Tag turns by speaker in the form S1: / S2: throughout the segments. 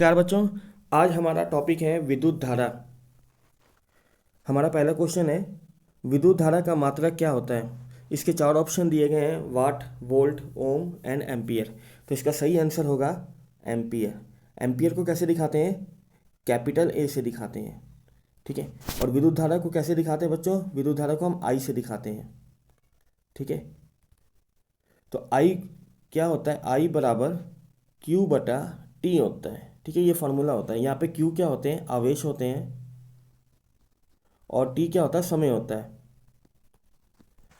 S1: नमस्कार बच्चों। आज हमारा टॉपिक है विद्युत धारा। हमारा पहला क्वेश्चन है, विद्युत धारा का मात्रक क्या होता है। इसके चार ऑप्शन दिए गए हैं, वाट, वोल्ट, ओम एंड एम्पियर। तो इसका सही आंसर होगा एम्पियर। एम्पियर को कैसे दिखाते हैं, कैपिटल ए से दिखाते हैं, ठीक है। और विद्युत धारा को कैसे दिखाते हैं बच्चों, विद्युत धारा को हम आई से दिखाते हैं, ठीक है। तो आई क्या होता है, आई बराबर क्यू बटा टी होता है, ठीक है। ये फॉर्मूला होता है। यहाँ पे क्यू क्या होते हैं, आवेश होते हैं, और टी क्या होता है, समय होता है,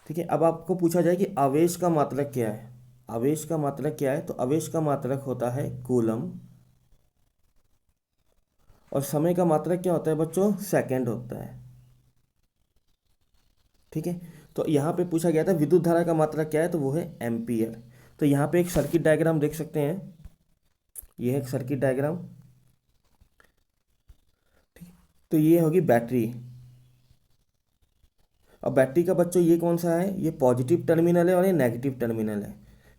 S1: ठीक है। अब आपको पूछा जाए कि आवेश का मात्रक क्या है, आवेश का मात्रक क्या है, तो आवेश का मात्रक होता है कूलम। और समय का मात्रक क्या होता है बच्चों, सेकंड होता है, ठीक है। तो यहाँ पे पूछा गया था विद्युत धारा का मात्रक क्या है, तो वो है एम्पियर। तो यहाँ पे एक सर्किट डायग्राम देख सकते हैं, ये है एक सर्किट डायग्राम, ठीक है। तो ये होगी बैटरी। अब बैटरी का बच्चों ये कौन सा है, ये पॉजिटिव टर्मिनल है और ये नेगेटिव टर्मिनल है,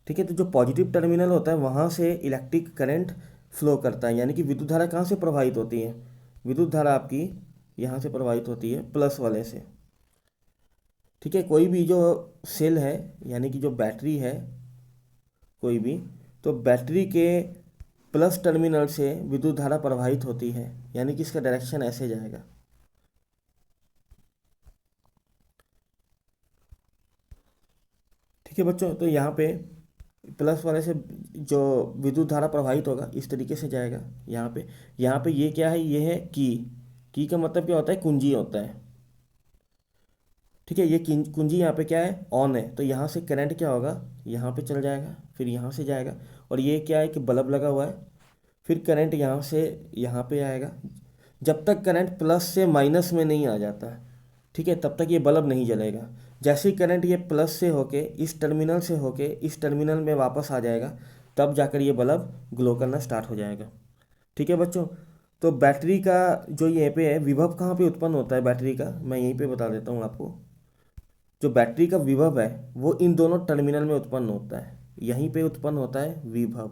S1: ठीक है। तो जो पॉजिटिव टर्मिनल होता है वहाँ से इलेक्ट्रिक करंट फ्लो करता है, यानी कि विद्युत धारा कहाँ से प्रवाहित होती है, विद्युत धारा आपकी यहाँ से प्रवाहित होती है प्लस वाले से, ठीक है। कोई भी जो सेल है, यानी कि जो बैटरी है कोई भी, तो बैटरी के प्लस टर्मिनल से विद्युत धारा प्रवाहित होती है, यानी कि इसका डायरेक्शन ऐसे जाएगा, ठीक है बच्चों। तो यहाँ पे प्लस वाले से जो विद्युत धारा प्रवाहित होगा इस तरीके से जाएगा यहाँ पे ये क्या है, ये है की का मतलब क्या होता है, कुंजी होता है, ठीक है। ये कुंजी यहाँ पे क्या है, ऑन है, तो यहाँ से करंट क्या होगा, यहाँ पे चल जाएगा, फिर यहाँ से जाएगा। और ये क्या है कि बल्ब लगा हुआ है, फिर करंट यहाँ से यहाँ पे आएगा। जब तक करंट प्लस से माइनस में नहीं आ जाता, ठीक है, तब तक ये बल्ब नहीं जलेगा। जैसे ही करंट ये प्लस से होके इस टर्मिनल से होके इस टर्मिनल में वापस आ जाएगा, तब जाकर ये बल्ब ग्लो करना स्टार्ट हो जाएगा, ठीक है बच्चों। तो बैटरी का जो ये पे है, विभव कहाँ पे उत्पन्न होता है बैटरी का, मैं यहीं पे बता देता हूँ आपको। जो बैटरी का विभव है वो इन दोनों टर्मिनल में उत्पन्न होता है, यहीं पे उत्पन्न होता है विभव,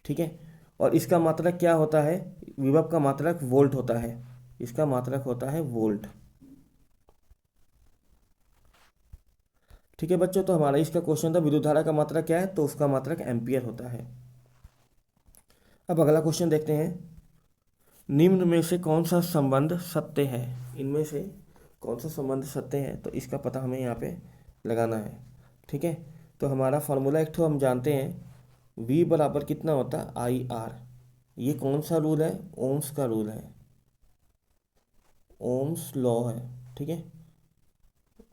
S1: ठीक है। और इसका मात्रक क्या होता है, विभव का मात्रक वोल्ट होता है, इसका मात्रक होता है वोल्ट, ठीक है बच्चों। तो हमारा इसका क्वेश्चन था विद्युत धारा का मात्रक क्या है, तो उसका मात्रक एम्पियर होता है। अब अगला क्वेश्चन देखते हैं, निम्न में से कौन सा संबंध सत्य है, इनमें से कौन सा संबंध सत्य है, तो इसका पता हमें यहाँ पे लगाना है, ठीक है। तो हमारा फॉर्मूला एक ठो हम जानते हैं, V बराबर कितना होता है, आई आर। ये कौन सा रूल है, ओम्स का रूल है, ओम्स लॉ है, ठीक है,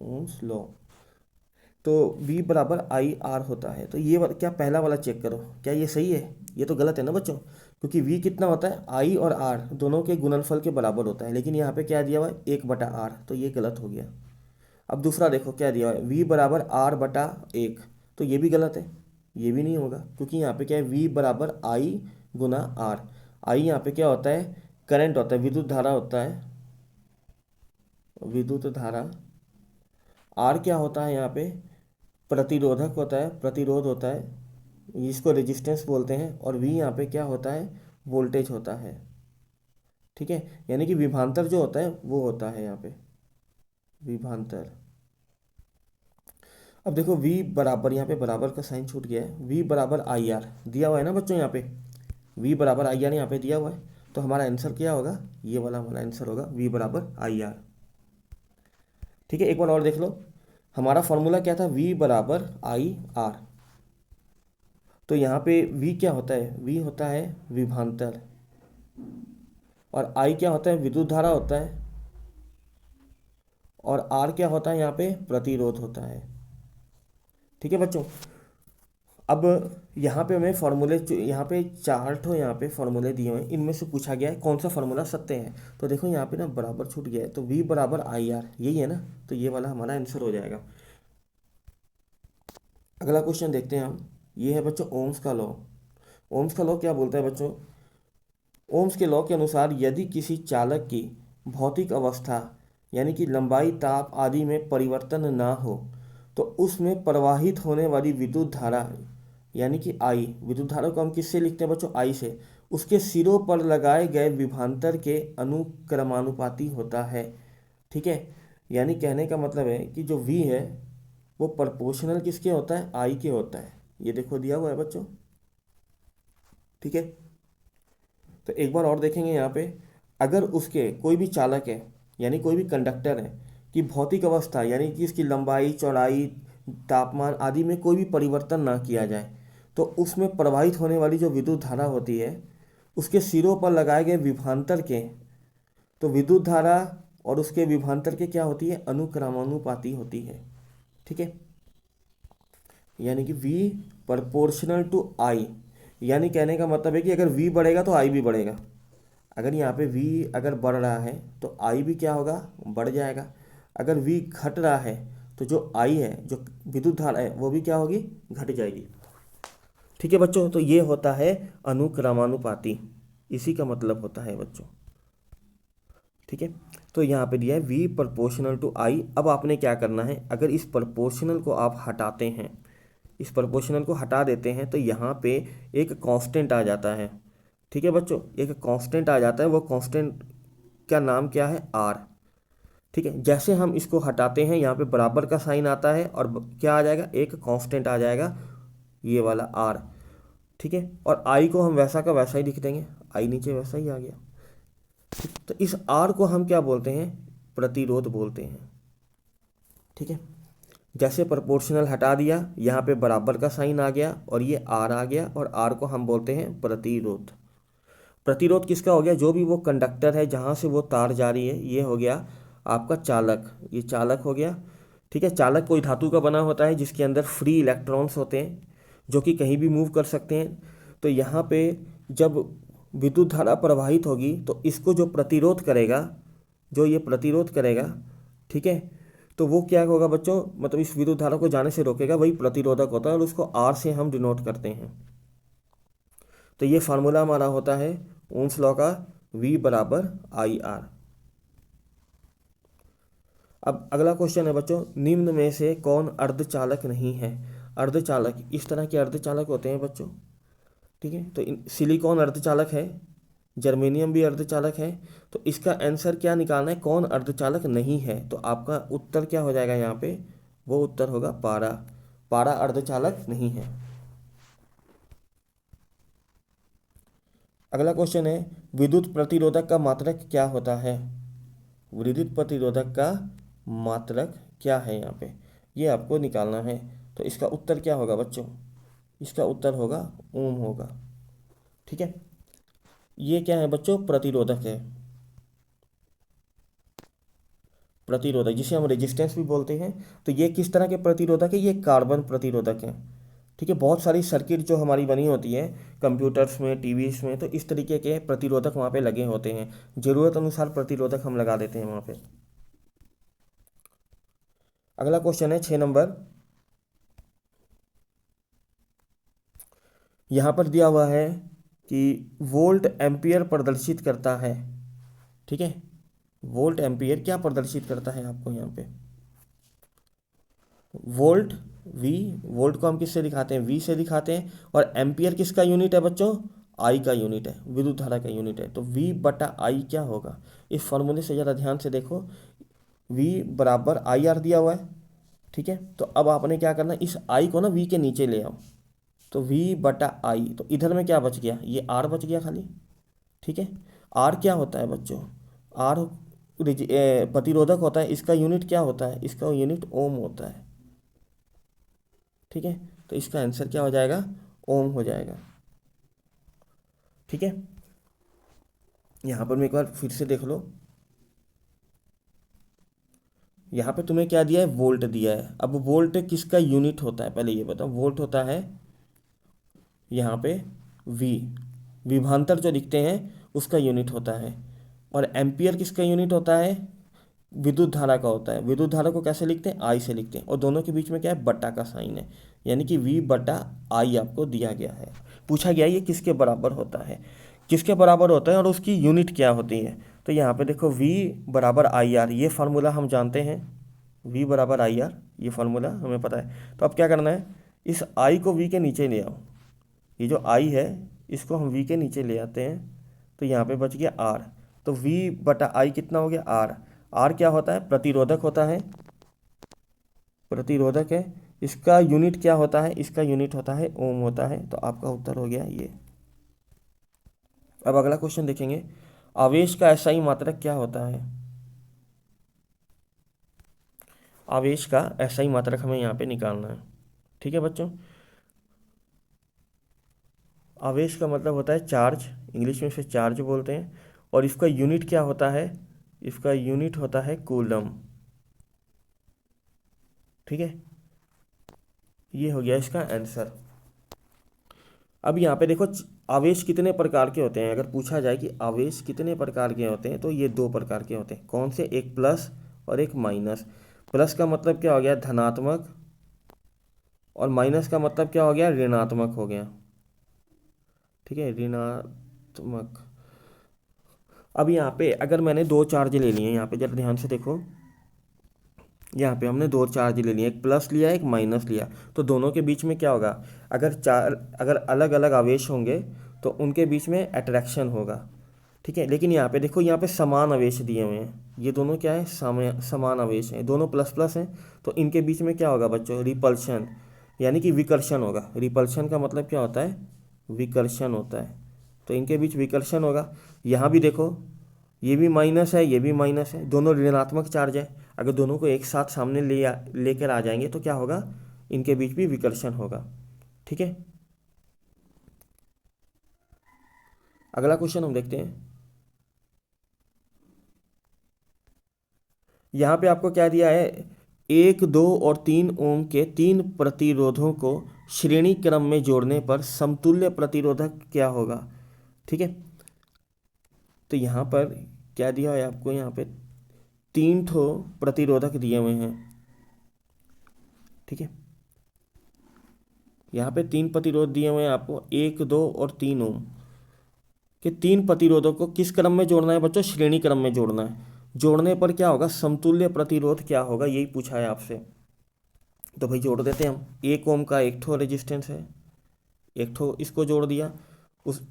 S1: ओम्स लॉ। तो V बराबर आई आर होता है। तो ये क्या पहला वाला चेक करो, क्या ये सही है, ये तो गलत है ना बच्चों, क्योंकि V कितना होता है, आई और आर दोनों के गुणनफल के बराबर होता है, लेकिन यहाँ पे क्या दिया हुआ है, 1/r, तो ये गलत हो गया। अब दूसरा देखो क्या दिया हुआ है, V बराबर r/1, तो ये भी गलत है, ये भी नहीं होगा, क्योंकि यहाँ पे क्या है, V बराबर आई गुना आर। आई यहाँ पे क्या होता है, करंट होता है, विद्युत धारा होता है, विद्युत धारा। आर क्या होता है यहाँ पे, प्रतिरोधक होता है, प्रतिरोध होता है, इसको रेजिस्टेंस बोलते हैं। और वी यहाँ पे क्या होता है, वोल्टेज होता है, ठीक है। यानी कि विभवांतर जो होता है वो होता है यहाँ पे, विभवांतर। अब देखो V बराबर, यहाँ पे बराबर का साइन छूट गया है, V बराबर आई आर दिया हुआ है ना बच्चों, यहाँ पे V बराबर आई आर यहाँ पे दिया हुआ है। तो हमारा आंसर क्या होगा, ये वाला हमारा आंसर होगा V बराबर आई आर, ठीक है। एक बार और देख लो, हमारा फॉर्मूला क्या था, V बराबर आई आर। तो यहाँ पे V क्या होता है, V होता है विभवांतर, और I क्या होता है, विद्युत धारा होता है, और R क्या होता है, यहाँ पे प्रतिरोध होता है, ठीक है बच्चों। अब यहाँ पे हमें फॉर्मूले, यहाँ पे चार ठो यहाँ पे फॉर्मूले दिए हुए हैं, इनमें से पूछा गया है कौन सा फॉर्मूला सत्य है। तो देखो यहाँ पे ना बराबर छूट गया है, तो V बराबर आई आर यही है ना, तो ये वाला हमारा आंसर हो जाएगा। अगला क्वेश्चन देखते हैं हम, ये है बच्चों ओम्स का लॉ। ओम्स का लॉ क्या बोलता है बच्चों, ओम्स के लॉ के अनुसार यदि किसी चालक की भौतिक अवस्था, यानी कि लंबाई, ताप आदि में परिवर्तन ना हो, तो उसमें प्रवाहित होने वाली विद्युत धारा यानी कि आई, विद्युत धारा को हम किससे लिखते हैं बच्चों, आई से, उसके सिरों पर लगाए गए विभवांतर के अनुक्रमानुपाती होता है। ठीक है, यानी कहने का मतलब है कि जो V है वो प्रोपोर्शनल किसके होता है, I के होता है। ये देखो दिया हुआ है बच्चों। ठीक है, तो एक बार और देखेंगे यहाँ पे, अगर उसके कोई भी चालक है यानी कोई भी कंडक्टर है कि भौतिक अवस्था यानी कि इसकी लंबाई, चौड़ाई, तापमान आदि में कोई भी परिवर्तन ना किया जाए, तो उसमें प्रवाहित होने वाली जो विद्युत धारा होती है उसके सिरों पर लगाए गए विभवांतर के, तो विद्युत धारा और उसके विभवांतर के क्या होती है, अनुक्रमानुपाती होती है। ठीक है, यानी कि V प्रोपोर्शनल टू I, यानी कहने का मतलब है कि अगर V बढ़ेगा तो I भी बढ़ेगा। अगर यहाँ पे V अगर बढ़ रहा है तो I भी क्या होगा, बढ़ जाएगा। अगर V घट रहा है तो जो I है, जो विद्युत धारा है, वो भी क्या होगी, घट जाएगी। ठीक है बच्चों, तो ये होता है अनुक्रमानुपाती, इसी का मतलब होता है बच्चों। ठीक है, तो यहाँ पे दिया है V प्रोपोर्शनल टू I। अब आपने क्या करना है, अगर इस प्रोपोर्शनल को आप हटाते हैं, इस प्रोपोर्शनल को हटा देते हैं तो यहाँ पे एक कांस्टेंट आ जाता है। ठीक है बच्चों, एक कांस्टेंट आ जाता है, वो कांस्टेंट का नाम क्या है, R। ठीक है, जैसे हम इसको हटाते हैं यहाँ पे बराबर का साइन आता है और क्या आ जाएगा, एक कांस्टेंट आ जाएगा, ये वाला R। ठीक है, और I को हम वैसा का वैसा ही लिख देंगे, I नीचे वैसा ही आ गया। तो इस R को हम क्या बोलते हैं, प्रतिरोध बोलते हैं। ठीक है, जैसे प्रोपोर्शनल हटा दिया, यहाँ पे बराबर का साइन आ गया और ये R आ गया, और R को हम बोलते हैं प्रतिरोध। प्रतिरोध किसका हो गया, जो भी वो कंडक्टर है जहाँ से वो तार जा रही है, ये हो गया आपका चालक, ये चालक हो गया। ठीक है, चालक कोई धातु का बना होता है जिसके अंदर फ्री इलेक्ट्रॉन्स होते हैं जो कि कहीं भी मूव कर सकते हैं। तो यहाँ पे जब विद्युत धारा प्रवाहित होगी तो इसको जो प्रतिरोध करेगा, जो ये प्रतिरोध करेगा, ठीक है, तो वो क्या होगा बच्चों, मतलब इस विद्युत धारा को जाने से रोकेगा, वही प्रतिरोधक होता है और उसको R से हम डिनोट करते हैं। तो ये फार्मूला हमारा होता है ओम्स लॉ का, V बराबर IR। अब अगला क्वेश्चन है बच्चों, निम्न में से कौन अर्धचालक नहीं है। अर्धचालक, इस तरह के अर्धचालक होते हैं बच्चों। ठीक है, तो सिलिकॉन अर्धचालक है, जर्मेनियम भी अर्धचालक है। तो इसका आंसर क्या निकालना है, कौन अर्धचालक नहीं है। तो आपका उत्तर क्या हो जाएगा यहाँ पे, वो उत्तर होगा पारा। पारा अर्धचालक नहीं है। अगला क्वेश्चन है, विद्युत प्रतिरोधक का मात्रक क्या होता है। विद्युत प्रतिरोधक का मात्रक क्या है, यहाँ पे ये आपको निकालना है। तो इसका उत्तर क्या होगा बच्चों, इसका उत्तर होगा ओम होगा। ठीक है, ये क्या है बच्चों, प्रतिरोधक है। प्रतिरोधक जिसे हम रेजिस्टेंस भी बोलते हैं। तो ये किस तरह के प्रतिरोधक है, ये कार्बन प्रतिरोधक है। ठीक है, बहुत सारी सर्किट जो हमारी बनी होती है कंप्यूटर्स में, टीवीज में, तो इस तरीके के प्रतिरोधक वहाँ पे लगे होते हैं। ज़रूरत अनुसार प्रतिरोधक हम लगा देते हैं वहाँ पे। अगला क्वेश्चन है 6 नंबर, यहाँ पर दिया हुआ है कि वोल्ट एम्पियर प्रदर्शित करता है। ठीक है, वोल्ट एम्पियर क्या प्रदर्शित करता है आपको यहाँ पे, वोल्ट V, वोल्ट को हम किससे दिखाते हैं, V से दिखाते हैं। और एम्पियर किसका यूनिट है बच्चों, I का यूनिट है, विद्युत धारा का यूनिट है। तो V बटा I क्या होगा, इस फॉर्मूले से ज़रा ध्यान से देखो, V बराबर IR दिया हुआ है। ठीक है, तो अब आपने क्या करना, इस I को ना V के नीचे ले आओ, तो V बटा I, तो इधर में क्या बच गया, ये R बच गया खाली। ठीक है, R क्या होता है बच्चों, R प्रतिरोधक होता है, इसका यूनिट क्या होता है, इसका यूनिट ओम होता है। ठीक है, तो इसका आंसर क्या हो जाएगा, ओम हो जाएगा। ठीक है, यहाँ पर मैं एक बार फिर से देख लो, यहाँ पे तुम्हें क्या दिया है, वोल्ट दिया है। अब वोल्ट किसका यूनिट होता है, पहले ये बताओ, वोल्ट होता है यहाँ पे V, विभवांतर जो लिखते हैं उसका यूनिट होता है। और एम्पियर किसका यूनिट होता है, विद्युत धारा का होता है। विद्युत धारा को कैसे लिखते हैं, I से लिखते हैं, और दोनों के बीच में क्या है, बट्टा का साइन है, यानी कि V बटा I आपको दिया गया है। पूछा गया ये किसके बराबर होता है, किसके बराबर होता है और उसकी यूनिट क्या होती है। तो यहाँ पे देखो V बराबर IR, ये फार्मूला हम जानते हैं, V बराबर IR, ये फार्मूला हमें पता है। तो अब क्या करना है, इस आई को वी के नीचे ले आओ, ये जो आई है इसको हम वी के नीचे ले आते हैं, तो यहाँ पे बच गया आर। तो वी बटा आई कितना हो गया आर। आर क्या होता है, प्रतिरोधक होता है, प्रतिरोधक है। इसका यूनिट क्या होता है, इसका यूनिट होता है ओम होता है। तो आपका उत्तर हो गया ये। अब अगला क्वेश्चन देखेंगे, आवेश का एसआई मात्रक क्या होता है। आवेश का एसआई मात्रक हमें यहाँ पे निकालना है। ठीक है बच्चों, आवेश का मतलब होता है चार्ज, इंग्लिश में इसे चार्ज बोलते हैं। और इसका यूनिट क्या होता है, इसका यूनिट होता है कूलम। ठीक है, ये हो गया इसका आंसर। अब यहाँ पे देखो, आवेश कितने प्रकार के होते हैं। अगर पूछा जाए कि आवेश कितने प्रकार के होते हैं, तो ये दो प्रकार के होते हैं। कौन से, एक प्लस और एक माइनस। प्लस का मतलब क्या हो गया, धनात्मक, और माइनस का मतलब क्या हो गया, ऋणात्मक हो गया। ठीक है, ऋणात्मक। अब यहाँ पे अगर मैंने दो चार्ज ले लिए, यहाँ पे जरा ध्यान से देखो, यहाँ पे हमने दो चार्ज ले लिए, एक प्लस लिया एक माइनस लिया। तो दोनों के बीच में क्या होगा, अगर अलग अलग आवेश होंगे तो उनके बीच में अट्रैक्शन होगा। ठीक है, लेकिन यहाँ पे देखो, यहाँ पे समान आवेश दिए हुए हैं, ये दोनों क्या है, समान आवेश हैं, दोनों प्लस प्लस हैं। तो इनके बीच में क्या होगा बच्चों, रिपल्शन, यानी कि विकर्षण होगा। रिपल्शन का मतलब क्या होता है, विकर्षण होता है। तो इनके बीच विकर्षण होगा। यहाँ भी देखो, ये भी माइनस है, ये भी माइनस है, दोनों ऋणात्मक चार्ज है। अगर दोनों को एक साथ सामने लेकर आ जाएंगे तो क्या होगा, इनके बीच भी विकर्षण होगा। ठीक है, अगला क्वेश्चन हम देखते हैं। यहाँ पे आपको क्या दिया है, 1, 2 और 3 ओम के तीन प्रतिरोधों को श्रेणी क्रम में जोड़ने पर समतुल्य प्रतिरोधक क्या होगा। ठीक है, तो यहाँ पर क्या दिया है आपको, यहाँ पे तीन ठो प्रतिरोधक दिए हुए हैं। ठीक है, यहाँ पे तीन प्रतिरोध दिए हुए हैं आपको, 1, 2 और 3 ओम के तीन प्रतिरोधों को किस क्रम में जोड़ना है बच्चों, श्रेणी क्रम में जोड़ना है। जोड़ने पर क्या होगा, समतुल्य प्रतिरोध क्या होगा, यही पूछा है आपसे। तो भाई जोड़ देते हैं हम। 1 ओम का एक ठो रेजिस्टेंस है, एक ठो इसको जोड़ दिया। उस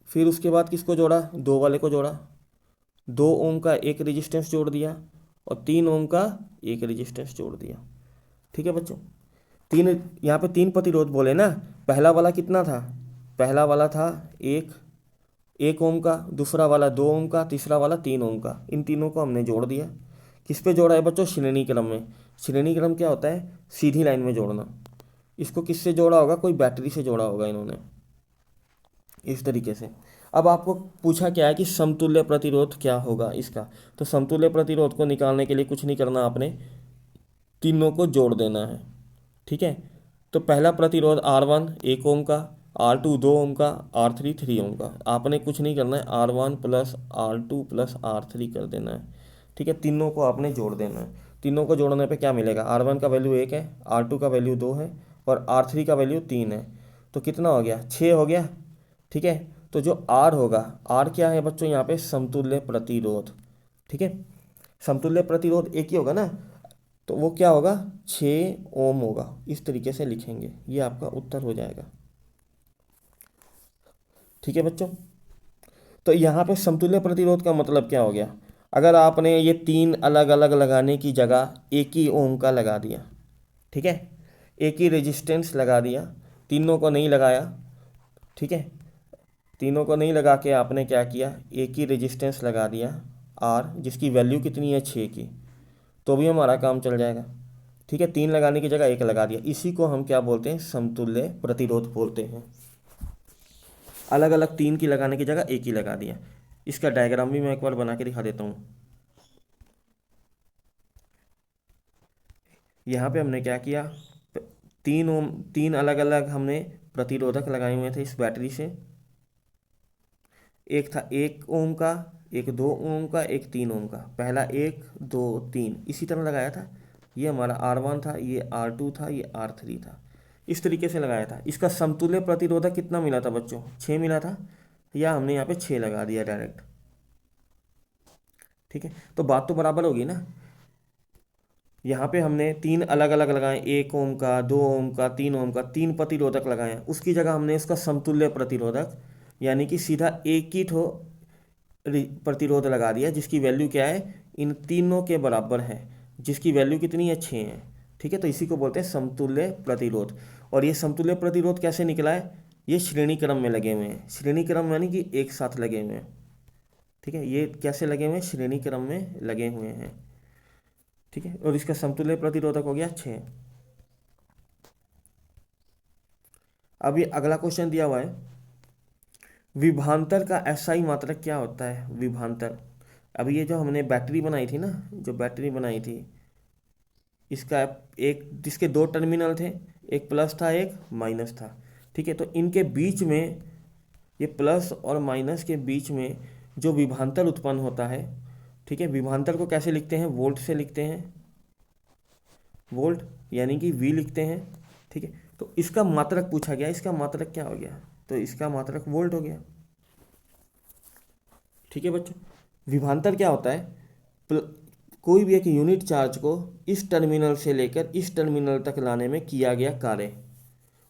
S1: फिर उसके बाद किसको जोड़ा, दो वाले को जोड़ा। 2 ओम का एक रेजिस्टेंस जोड़ दिया, और 3 ओम का एक रेजिस्टेंस जोड़ दिया। ठीक है बच्चों, तीन, यहाँ पे तीन प्रतिरोध बोले ना। पहला वाला कितना था, पहला वाला था एक 1 ओम का, दूसरा वाला 2 ओम का, तीसरा वाला 3 ओम का। इन तीनों को हमने जोड़ दिया। किस पे जोड़ा है बच्चों, श्रेणी क्रम में। श्रेणी क्रम क्या होता है, सीधी लाइन में जोड़ना। इसको किससे जोड़ा होगा, कोई बैटरी से जोड़ा होगा इन्होंने, इस तरीके से। अब आपको पूछा क्या है कि समतुल्य प्रतिरोध क्या होगा इसका। तो समतुल्य प्रतिरोध को निकालने के लिए कुछ नहीं करना, आपने तीनों को जोड़ देना है। ठीक है, तो पहला प्रतिरोध R1 1 ओम का, R2 2 ओम का, R3 3 ओम का। आपने कुछ नहीं करना है, R1 plus R2 plus R3 कर देना है। ठीक है, तीनों को आपने जोड़ देना है। तीनों को जोड़ने पे क्या मिलेगा, R1 का वैल्यू 1 है, R2 का वैल्यू 2 है, और R3 का वैल्यू 3 है। तो कितना हो गया, 6 हो गया। ठीक है, तो जो R होगा, R क्या है बच्चों यहाँ पे, समतुल्य प्रतिरोध। ठीक है, समतुल्य प्रतिरोध एक ही होगा ना, तो वो क्या होगा, 6 ओम होगा। इस तरीके से लिखेंगे, ये आपका उत्तर हो जाएगा। ठीक है बच्चों, तो यहाँ पे समतुल्य प्रतिरोध का मतलब क्या हो गया, अगर आपने ये तीन अलग अलग लगाने की जगह एक ही ओम का लगा दिया, ठीक है, एक ही रेजिस्टेंस लगा दिया, तीनों को नहीं लगाया। ठीक है, तीनों को नहीं लगा के आपने क्या किया, एक ही रेजिस्टेंस लगा दिया आर, जिसकी वैल्यू कितनी है, 6 की, तो भी हमारा काम चल जाएगा। ठीक है, तीन लगाने की जगह एक लगा दिया, इसी को हम क्या बोलते हैं, समतुल्य प्रतिरोध बोलते हैं। अलग अलग तीन की लगाने की जगह एक ही लगा दिया। इसका डायग्राम भी मैं एक बार बना के दिखा देता हूँ। यहाँ पे हमने क्या किया, तीन अलग अलग हमने प्रतिरोधक लगाए हुए थे इस बैटरी से। एक था 1 ओम का, एक 2 ओम का, एक 3 ओम का। पहला 1 2 3 इसी तरह लगाया था। ये हमारा R1 था, ये R2 था, ये R3 था। इस तरीके से लगाया था। इसका समतुल्य प्रतिरोधक कितना मिला था बच्चों, 6 मिला था, या हमने यहाँ पे 6 लगा दिया डायरेक्ट। ठीक है, तो बात तो बराबर होगी ना। यहाँ पे हमने तीन अलग अलग लगाए, 1 ओम का, 2 ओम का, 3 ओम का, तीन प्रतिरोधक लगाए हैं। उसकी जगह हमने इसका समतुल्य प्रतिरोधक यानी कि सीधा एक ही ठो प्रतिरोध लगा दिया, जिसकी वैल्यू क्या है, इन तीनों के बराबर है, जिसकी वैल्यू कितनी है, 6 है। ठीक है, तो इसी को बोलते हैं समतुल्य प्रतिरोध। और ये समतुल्य प्रतिरोध कैसे निकला है, ये श्रेणी क्रम में लगे हुए हैं। श्रेणी क्रम यानी कि एक साथ लगे हुए हैं। ठीक है, ये कैसे लगे हुए हैं, श्रेणी क्रम में लगे हुए हैं। ठीक है, और इसका समतुल्य प्रतिरोधक हो गया 6। अभी अगला क्वेश्चन दिया हुआ है, विभांतर का एसआई मात्रक क्या होता है। विभांतर, अभी ये जो हमने बैटरी बनाई थी ना, जो बैटरी बनाई थी, इसका एक, जिसके दो टर्मिनल थे, एक प्लस था एक माइनस था। ठीक है, तो इनके बीच में, ये प्लस और माइनस के बीच में जो विभांतर उत्पन्न होता है, ठीक है, विभांतर को कैसे लिखते हैं, वोल्ट से लिखते हैं, वोल्ट यानी कि वी लिखते हैं। ठीक है, तो इसका मात्रक पूछा गया, इसका मात्रक क्या हो गया, तो इसका मात्रक वोल्ट हो गया। ठीक है बच्चों, विभांतर क्या होता है, कोई भी एक यूनिट चार्ज को इस टर्मिनल से लेकर इस टर्मिनल तक लाने में किया गया कार्य,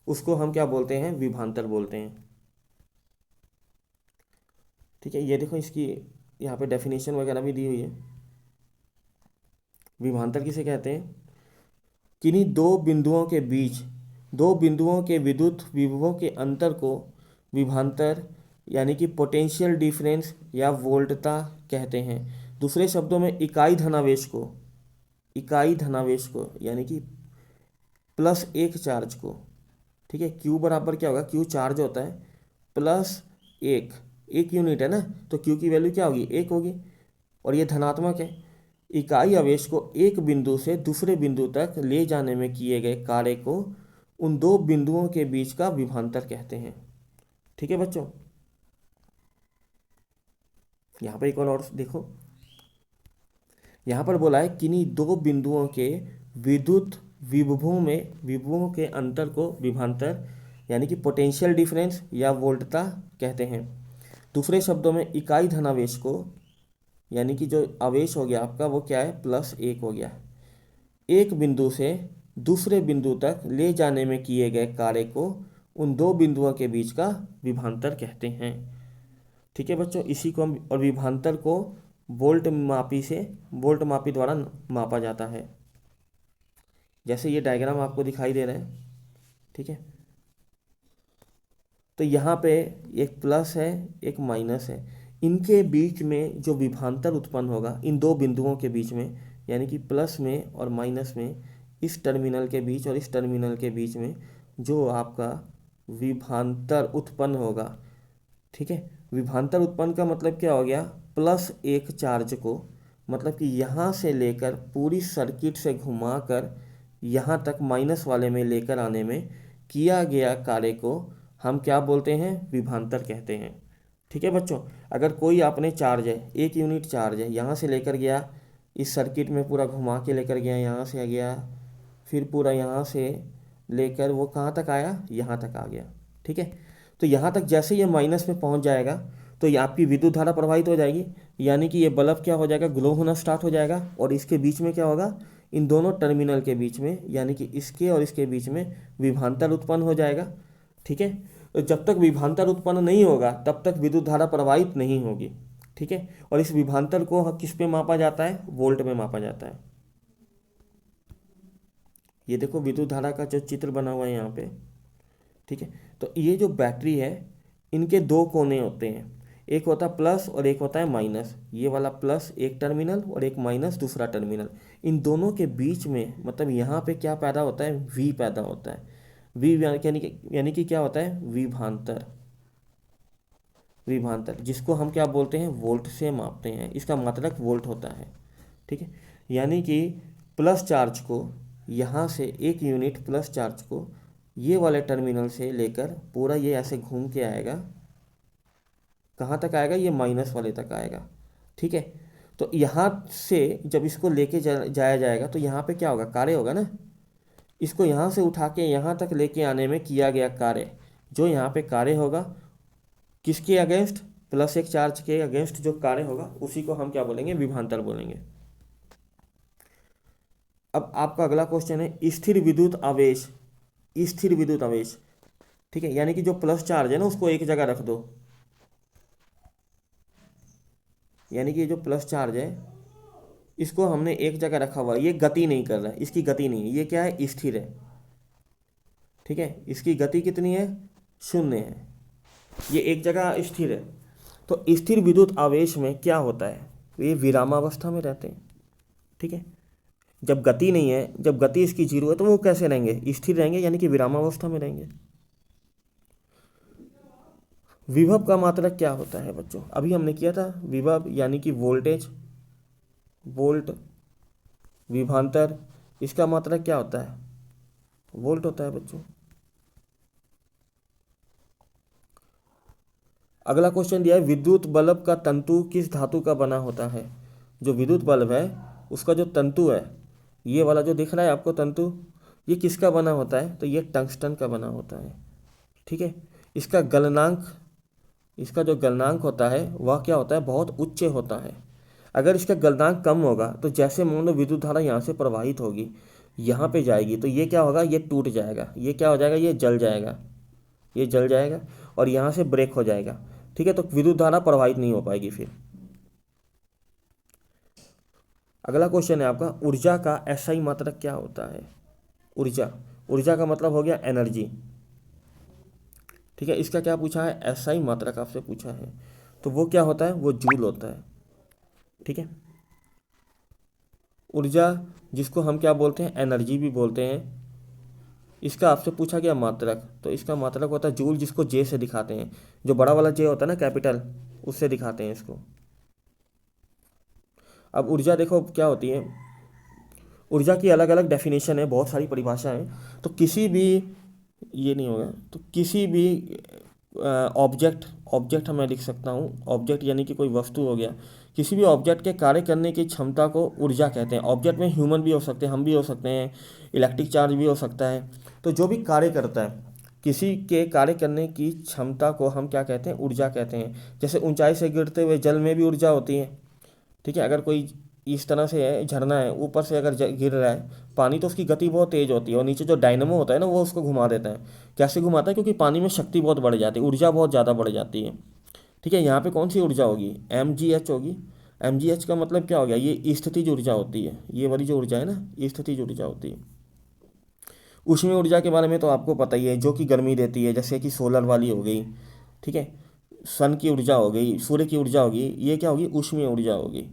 S1: उसको हम क्या बोलते हैं, विभांतर बोलते हैं। ठीक है, ये देखो इसकी यहाँ पे डेफिनेशन वगैरह भी दी हुई है। विभांतर किसे कहते हैं, किन्हीं दो बिंदुओं के बीच, दो बिंदुओं के विद्युत विभवों के अंतर को विभांतर यानी कि पोटेंशियल डिफरेंस या वोल्टता कहते हैं। दूसरे शब्दों में इकाई धनावेश को, इकाई धनावेश को यानी कि प्लस एक चार्ज को, ठीक है, क्यू बराबर क्या होगा, क्यू चार्ज होता है, प्लस एक, एक यूनिट है ना, तो क्यू की वैल्यू क्या होगी, एक होगी, और ये धनात्मक है। इकाई आवेश को एक बिंदु से दूसरे बिंदु तक ले जाने में किए गए कार्य को उन दो बिंदुओं के बीच का विभांतर कहते हैं। ठीक है बच्चों, यहाँ पर एक और देखो, यहाँ पर बोला है किन्हीं दो बिंदुओं के विद्युत विभवों के अंतर को विभांतर यानी कि पोटेंशियल डिफरेंस या वोल्टता कहते हैं। दूसरे शब्दों में इकाई धनावेश को यानी कि जो आवेश हो गया आपका वो क्या है, प्लस एक हो गया, एक बिंदु से दूसरे बिंदु तक ले जाने में किए गए कार्य को उन दो बिंदुओं के बीच का विभांतर कहते हैं। ठीक है बच्चों, इसी को हम, और विभांतर को वोल्ट मापी द्वारा मापा जाता है। जैसे ये डायग्राम आपको दिखाई दे रहा है। ठीक है, तो यहाँ पे एक प्लस है एक माइनस है, इनके बीच में जो विभांतर उत्पन्न होगा इन दो बिंदुओं के बीच में, यानी कि प्लस में और माइनस में, इस टर्मिनल के बीच और इस टर्मिनल के बीच में जो आपका विभांतर उत्पन्न होगा। ठीक है, विभांतर उत्पन्न का मतलब क्या हो गया, प्लस एक चार्ज को, मतलब कि यहाँ से लेकर पूरी सर्किट से घुमाकर यहाँ तक माइनस वाले में लेकर आने में किया गया कार्य को हम क्या बोलते हैं, विभांतर कहते हैं। ठीक है बच्चों, अगर कोई आपने चार्ज है, एक यूनिट चार्ज है, यहाँ से लेकर गया इस सर्किट में पूरा घुमा के लेकर गया, यहाँ से आ गया, फिर पूरा यहाँ से लेकर वो कहाँ तक आया, यहाँ तक आ गया। ठीक है, तो यहाँ तक जैसे ये माइनस में पहुँच जाएगा तो ये आपकी विद्युत धारा प्रवाहित हो जाएगी, यानी कि ये बल्ब क्या हो जाएगा, ग्लो होना स्टार्ट हो जाएगा, और इसके बीच में क्या होगा, इन दोनों टर्मिनल के बीच में यानी कि इसके और इसके बीच में विभांतर उत्पन्न हो जाएगा। ठीक है, तो जब तक विभांतर उत्पन्न नहीं होगा तब तक विद्युत धारा प्रवाहित नहीं होगी। ठीक है, और इस विभांतर को किस पे मापा जाता है, वोल्ट में मापा जाता है। ये देखो विद्युत धारा का जो चित्र बना हुआ है यहाँ पे। ठीक है, तो ये जो बैटरी है इनके दो कोने होते हैं, एक होता है प्लस और एक होता है माइनस। ये वाला प्लस एक टर्मिनल और एक माइनस दूसरा टर्मिनल, इन दोनों के बीच में मतलब यहाँ पे क्या पैदा होता है, वी पैदा होता है। वी यानी कि क्या होता है, विभांतर। विभांतर जिसको हम क्या बोलते हैं, वोल्ट से मापते हैं, इसका मात्रक वोल्ट होता है। ठीक है, यानी कि प्लस चार्ज को यहाँ से एक यूनिट प्लस चार्ज को ये वाले टर्मिनल से लेकर पूरा ये ऐसे घूम के आएगा, कहाँ तक आएगा, ये माइनस वाले तक आएगा। ठीक है, तो यहाँ से जब इसको लेके जाया जाएगा तो यहाँ पे क्या होगा, कार्य होगा ना, इसको यहाँ से उठा के यहाँ तक लेके आने में किया गया कार्य, जो यहाँ पे कार्य होगा किसके अगेंस्ट, प्लस एक चार्ज के अगेंस्ट जो कार्य होगा उसी को हम क्या बोलेंगे, विभांतर बोलेंगे। अब आपका अगला क्वेश्चन है स्थिर विद्युत आवेश। स्थिर विद्युत आवेश, ठीक है, यानी कि जो प्लस चार्ज है ना उसको एक जगह रख दो, यानी कि जो प्लस चार्ज है इसको हमने एक जगह रखा हुआ है, ये गति नहीं कर रहा है, इसकी गति नहीं है, ये क्या है, स्थिर है। ठीक है, इसकी गति कितनी है, शून्य है, ये एक जगह स्थिर है। तो स्थिर विद्युत आवेश में क्या होता है, ये विरामावस्था में रहते हैं। ठीक है, जब गति नहीं है, जब गति इसकी जीरो है तो वो कैसे रहेंगे, स्थिर रहेंगे, यानी कि विरामावस्था में रहेंगे। विभव का मात्रक क्या होता है बच्चों, अभी हमने किया था विभव यानी कि वोल्टेज, वोल्ट, विभवांतर, इसका मात्रक क्या होता है, वोल्ट होता है बच्चों। अगला क्वेश्चन दिया है विद्युत बल्ब का तंतु किस धातु का बना होता है। जो विद्युत बल्ब है उसका जो तंतु है, ये वाला जो दिख रहा है आपको तंतु, ये किसका बना होता है, तो ये टंगस्टन का बना होता है। ठीक है, इसका गलनांक, इसका जो गलनांक होता है वह क्या होता है, बहुत उच्च होता है। अगर इसका गलनांक कम होगा तो जैसे मान लो विद्युत धारा यहाँ से प्रवाहित होगी, यहाँ पे जाएगी, तो ये क्या होगा, ये टूट जाएगा, ये क्या हो जाएगा, ये जल जाएगा, ये जल जाएगा और यहाँ से ब्रेक हो जाएगा। ठीक है, तो विद्युत धारा प्रवाहित नहीं हो पाएगी फिर। अगला क्वेश्चन है आपका ऊर्जा का एसआई मात्रक क्या होता है। ऊर्जा, ऊर्जा का मतलब हो गया एनर्जी। ठीक है, इसका क्या पूछा है, एसआई मात्रक आपसे पूछा है, तो वो क्या होता है, वो जूल होता है। ठीक है, ऊर्जा जिसको हम क्या बोलते हैं, एनर्जी भी बोलते हैं, इसका आपसे पूछा गया मात्रक, तो इसका मात्रक होता है जूल, जिसको जे से दिखाते हैं, जो बड़ा वाला जे होता है ना कैपिटल, उससे दिखाते हैं इसको। अब ऊर्जा देखो क्या होती है, ऊर्जा की अलग अलग डेफिनेशन है, बहुत सारी परिभाषाएं। तो किसी भी, ये नहीं होगा, तो किसी भी ऑब्जेक्ट, ऑब्जेक्ट मैं लिख सकता हूँ, ऑब्जेक्ट यानी कि कोई वस्तु हो गया, किसी भी ऑब्जेक्ट के कार्य करने की क्षमता को ऊर्जा कहते हैं। ऑब्जेक्ट में ह्यूमन भी हो सकते हैं, हम भी हो सकते हैं, इलेक्ट्रिक चार्ज भी हो सकता है। तो जो भी कार्य करता है, किसी के कार्य करने की क्षमता को हम क्या कहते हैं, ऊर्जा कहते हैं। जैसे ऊंचाई से गिरते हुए जल में भी ऊर्जा होती है। ठीक है, अगर कोई इस तरह से है, झरना है, ऊपर से अगर गिर रहा है पानी, तो उसकी गति बहुत तेज होती है और नीचे जो डायनेमो होता है ना वो उसको घुमा देता है। कैसे घुमाता है, क्योंकि पानी में शक्ति बहुत बढ़ जाती है, ऊर्जा बहुत ज़्यादा बढ़ जाती है। ठीक है, यहाँ पे कौन सी ऊर्जा होगी, mgh होगी। mgh का मतलब क्या हो गया, ये स्थितिज ऊर्जा होती है, ये वाली जो ऊर्जा है ना, स्थितिज ऊर्जा होती है। ऊष्मीय ऊर्जा के बारे में तो आपको पता ही है, जो कि गर्मी देती है, जैसे कि सोलर वाली हो गई। ठीक है, सन की ऊर्जा हो गई, सूर्य की ऊर्जा होगी, ये क्या होगी, ऊष्मीय ऊर्जा होगी।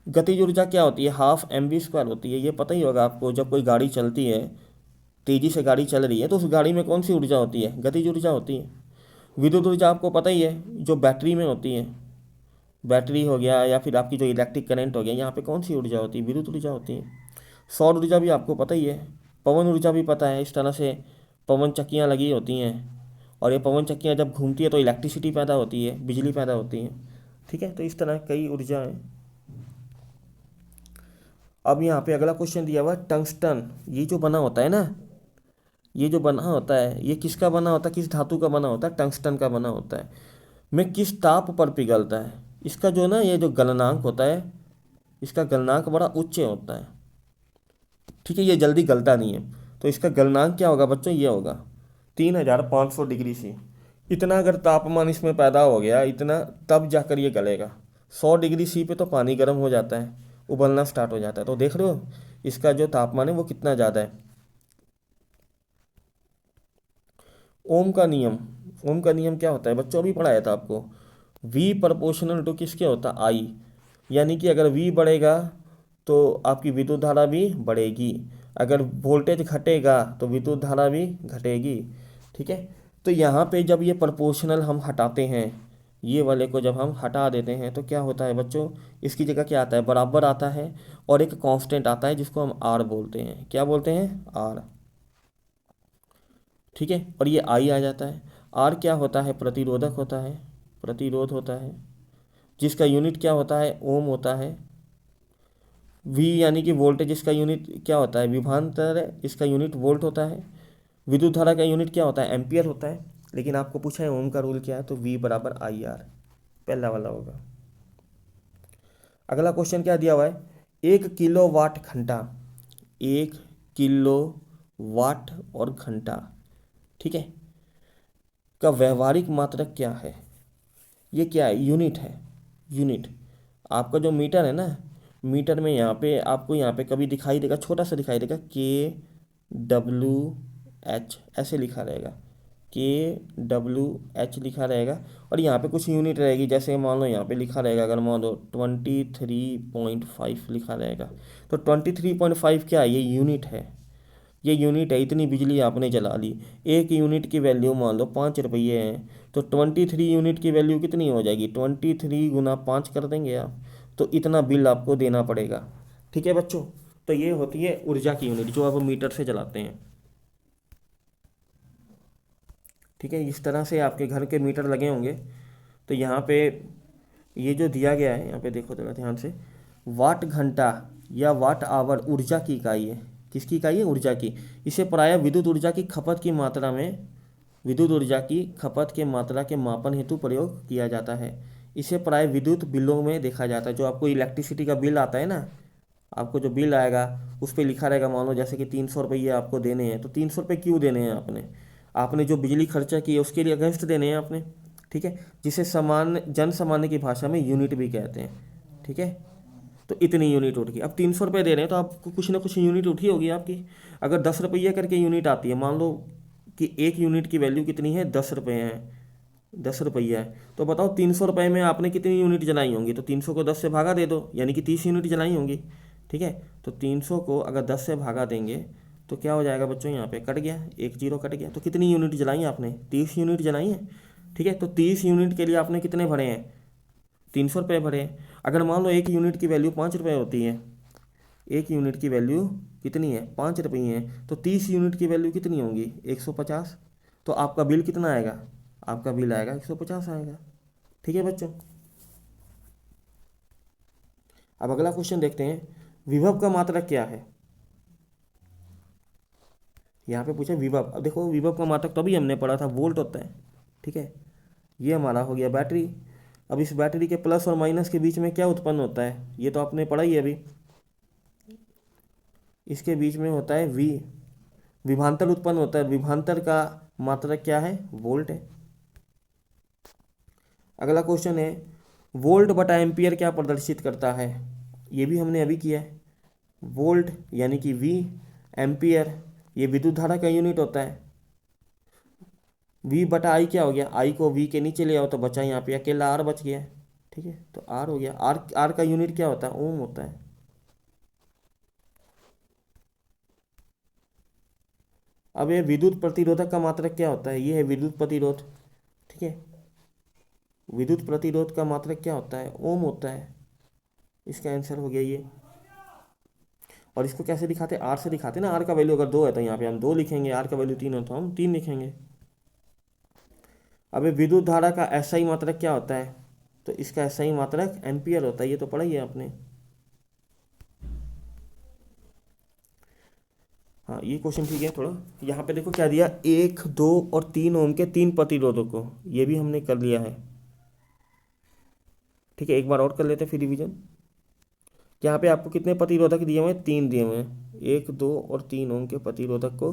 S1: गतिज ऊर्जा क्या होती है, हाफ mv² होती है, ये पता ही होगा आपको। जब कोई गाड़ी चलती है, तेजी से गाड़ी चल रही है, तो उस गाड़ी में कौन सी ऊर्जा होती है, गतिज ऊर्जा होती है। विद्युत ऊर्जा आपको पता ही है, जो बैटरी में होती है, बैटरी हो गया या फिर आपकी जो इलेक्ट्रिक करंट हो गया, यहाँ पे कौन सी ऊर्जा होती है, विद्युत ऊर्जा होती है। सौर ऊर्जा भी आपको पता ही है, पवन ऊर्जा भी पता है। इस तरह से पवन चक्कियाँ लगी होती हैं और ये पवन चक्कियाँ जब घूमती है तो इलेक्ट्रिसिटी पैदा होती है, बिजली पैदा होती है। ठीक है, तो इस तरह कई ऊर्जा है। अब यहाँ पे अगला क्वेश्चन दिया हुआ है टंगस्टन, ये जो बना होता है ना, ये जो बना होता है, ये किसका बना होता है, किस धातु का बना होता है, टंगस्टन का बना होता है। में किस ताप पर पिघलता है, इसका जो ना, ये जो गलनांक होता है, इसका गलनांक बड़ा उच्च होता है। ठीक है, ये जल्दी गलता नहीं है, तो इसका गलनांक क्या होगा बच्चों, ये होगा 3500 डिग्री सी। इतना अगर तापमान इसमें पैदा हो गया इतना, तब जाकर ये गलेगा। 100 डिग्री सी पे तो पानी गर्म हो जाता है, उबलना स्टार्ट हो जाता है। तो देख रहे हो इसका जो तापमान है वो कितना ज़्यादा है। ओम का नियम, ओम का नियम क्या होता है बच्चों, अभी पढ़ाया था आपको। V प्रोपोर्शनल टू किसके होता है, I, यानी कि अगर V बढ़ेगा तो आपकी विद्युत धारा भी बढ़ेगी, अगर वोल्टेज घटेगा तो विद्युत धारा भी घटेगी। ठीक है, तो यहाँ पे जब ये प्रोपोर्शनल हम हटाते हैं, ये वाले को जब हम हटा देते हैं तो क्या होता है बच्चों, इसकी जगह क्या आता है, बराबर आता है, और एक कांस्टेंट आता है जिसको हम R बोलते हैं। क्या बोलते हैं, R। ठीक है, और ये आई आ जाता है। आर क्या होता है, प्रतिरोधक होता है, प्रतिरोध होता है, जिसका यूनिट क्या होता है, ओम होता है। वी यानी कि वोल्टेज, इसका यूनिट क्या होता है, विभवांतर, इसका यूनिट वोल्ट होता है। विद्युत धारा का यूनिट क्या होता है, एम्पियर होता है। लेकिन आपको पूछा है ओम का रूल क्या है, तो वी बराबर आई आर, पहला वाला होगा। अगला क्वेश्चन क्या दिया हुआ है, 1 किलोवाट घंटा, 1 किलो वाट और घंटा, ठीक है, का व्यवहारिक मात्रक क्या है? ये क्या है? यूनिट है, यूनिट। आपका जो मीटर है ना, मीटर में यहाँ पे आपको यहाँ पे कभी दिखाई देगा, छोटा सा दिखाई देगा KWH ऐसे लिखा रहेगा, KWH लिखा रहेगा, और यहाँ पे कुछ यूनिट रहेगी, जैसे मान लो यहाँ पे लिखा रहेगा, अगर मान लो 23.5 लिखा रहेगा, तो 23.5 क्या है? ये यूनिट है, ये यूनिट है, इतनी बिजली आपने जला ली। एक यूनिट की वैल्यू मान लो 5 रुपये है, तो 23 यूनिट की वैल्यू कितनी हो जाएगी? 23 गुना 5 कर देंगे आप, तो इतना बिल आपको देना पड़ेगा। ठीक है बच्चों, तो ये होती है ऊर्जा की यूनिट जो आप मीटर से जलाते हैं। ठीक है, इस तरह से आपके घर के मीटर लगे होंगे। तो यहाँ पे ये जो दिया गया है, यहाँ पे देखो जरा ध्यान से, वाट घंटा या वाट आवर ऊर्जा की इकाई है। किसकी इकाई है? ऊर्जा की। इसे प्रायः विद्युत ऊर्जा की खपत की मात्रा में, विद्युत ऊर्जा की खपत के मात्रा के मापन हेतु प्रयोग किया जाता है। इसे प्राय विद्युत बिलों में देखा जाता है। जो आपको इलेक्ट्रिसिटी का बिल आता है ना, आपको जो बिल आएगा उस पर लिखा रहेगा, मान लो जैसे कि 300 रुपये आपको देने हैं, तो 300 रुपये क्यों देने हैं? आपने आपने जो बिजली खर्चा की है उसके लिए अगेंस्ट देने हैं आपने। ठीक है, जिसे सामान्य जन सामान्य की भाषा में यूनिट भी कहते हैं। ठीक है, तो इतनी यूनिट उठ गई। अब 300 रुपये दे रहे हैं तो आपको कुछ ना कुछ यूनिट उठी होगी आपकी। अगर 10 रुपये करके यूनिट आती है, मान लो कि एक यूनिट की वैल्यू कितनी है? 10 रुपये है, 10 रुपये है, तो बताओ 300 रुपये में आपने कितनी यूनिट जलाई होंगी? तो 300 को 10 से भागा दे दो, यानी कि 30 यूनिट जलाई होंगी। ठीक है, तो 300 को अगर 10 से भागा देंगे तो क्या हो जाएगा बच्चों? यहाँ पे कट गया, एक जीरो कट गया, तो कितनी यूनिट जलाई आपने? 30 यूनिट जलाई है। ठीक है, तो 30 यूनिट के लिए आपने कितने भरे हैं? 300 रुपये भरे हैं। अगर मान लो एक यूनिट की वैल्यू 5 रुपये होती है, एक यूनिट की वैल्यू कितनी है? 5 रुपये है, तो 30 यूनिट की वैल्यू कितनी होंगी? 150। तो आपका बिल कितना आएगा? आपका बिल आएगा 150 आएगा। ठीक है बच्चों, अब अगला क्वेश्चन देखते हैं, विभव का मात्रक क्या है? यहाँ पे पूछा विभव। अब देखो, विभव का मात्रक तो अभी हमने पढ़ा था, वोल्ट होता है। ठीक है, ये हमारा हो गया बैटरी। अब इस बैटरी के प्लस और माइनस के बीच में क्या उत्पन्न होता है? ये तो आपने पढ़ा ही है अभी। इसके बीच में होता है विभवांतर उत्पन्न होता है। विभवांतर का मात्रक क्या है? वोल्ट है। अगला क्वेश्चन है, वोल्ट बटा एम्पियर क्या प्रदर्शित करता है? ये भी हमने अभी किया है। वोल्ट यानी कि वी, एम्पियर ये विद्युत धारा का यूनिट होता है। वी बटा आई क्या हो गया? आई को वी के नीचे ले आओ तो बचा यहाँ पे अकेला आर बच गया। ठीक है, तो आर हो गया। आर आर का यूनिट क्या होता है? ओम होता है। अब ये विद्युत प्रतिरोधक का मात्रक क्या होता है? ये है विद्युत प्रतिरोध। ठीक है, विद्युत प्रतिरोध का मात्रक क्या होता है? ओम होता है। इसका आंसर हो गया ये। और इसको कैसे दिखाते? आर से दिखाते ना। आर का वैल्यू अगर 2 है तो यहाँ पे हम 2 लिखेंगे, आर का वैल्यू 3 है तो हम 3 लिखेंगे। अब ये विद्युत धारा का एसआई मात्रक क्या होता है? तो इसका एसआई मात्रक एम्पियर होता है। ये तो पढ़ा ही है आपने। हाँ, ये क्वेश्चन ठीक है थोड़ा। यहाँ पे देखो क्या दिया, 1, 2 और 3 ओम के 3 प्रतिरोधकों, ये भी हमने कर लिया है। ठीक है, एक बार और कर लेते हैं फिर रिवीजन। यहाँ पे आपको कितने प्रतिरोधक दिए हुए हैं? 3 दिए हुए हैं। 1, 2 और 3 ओम के प्रतिरोधक को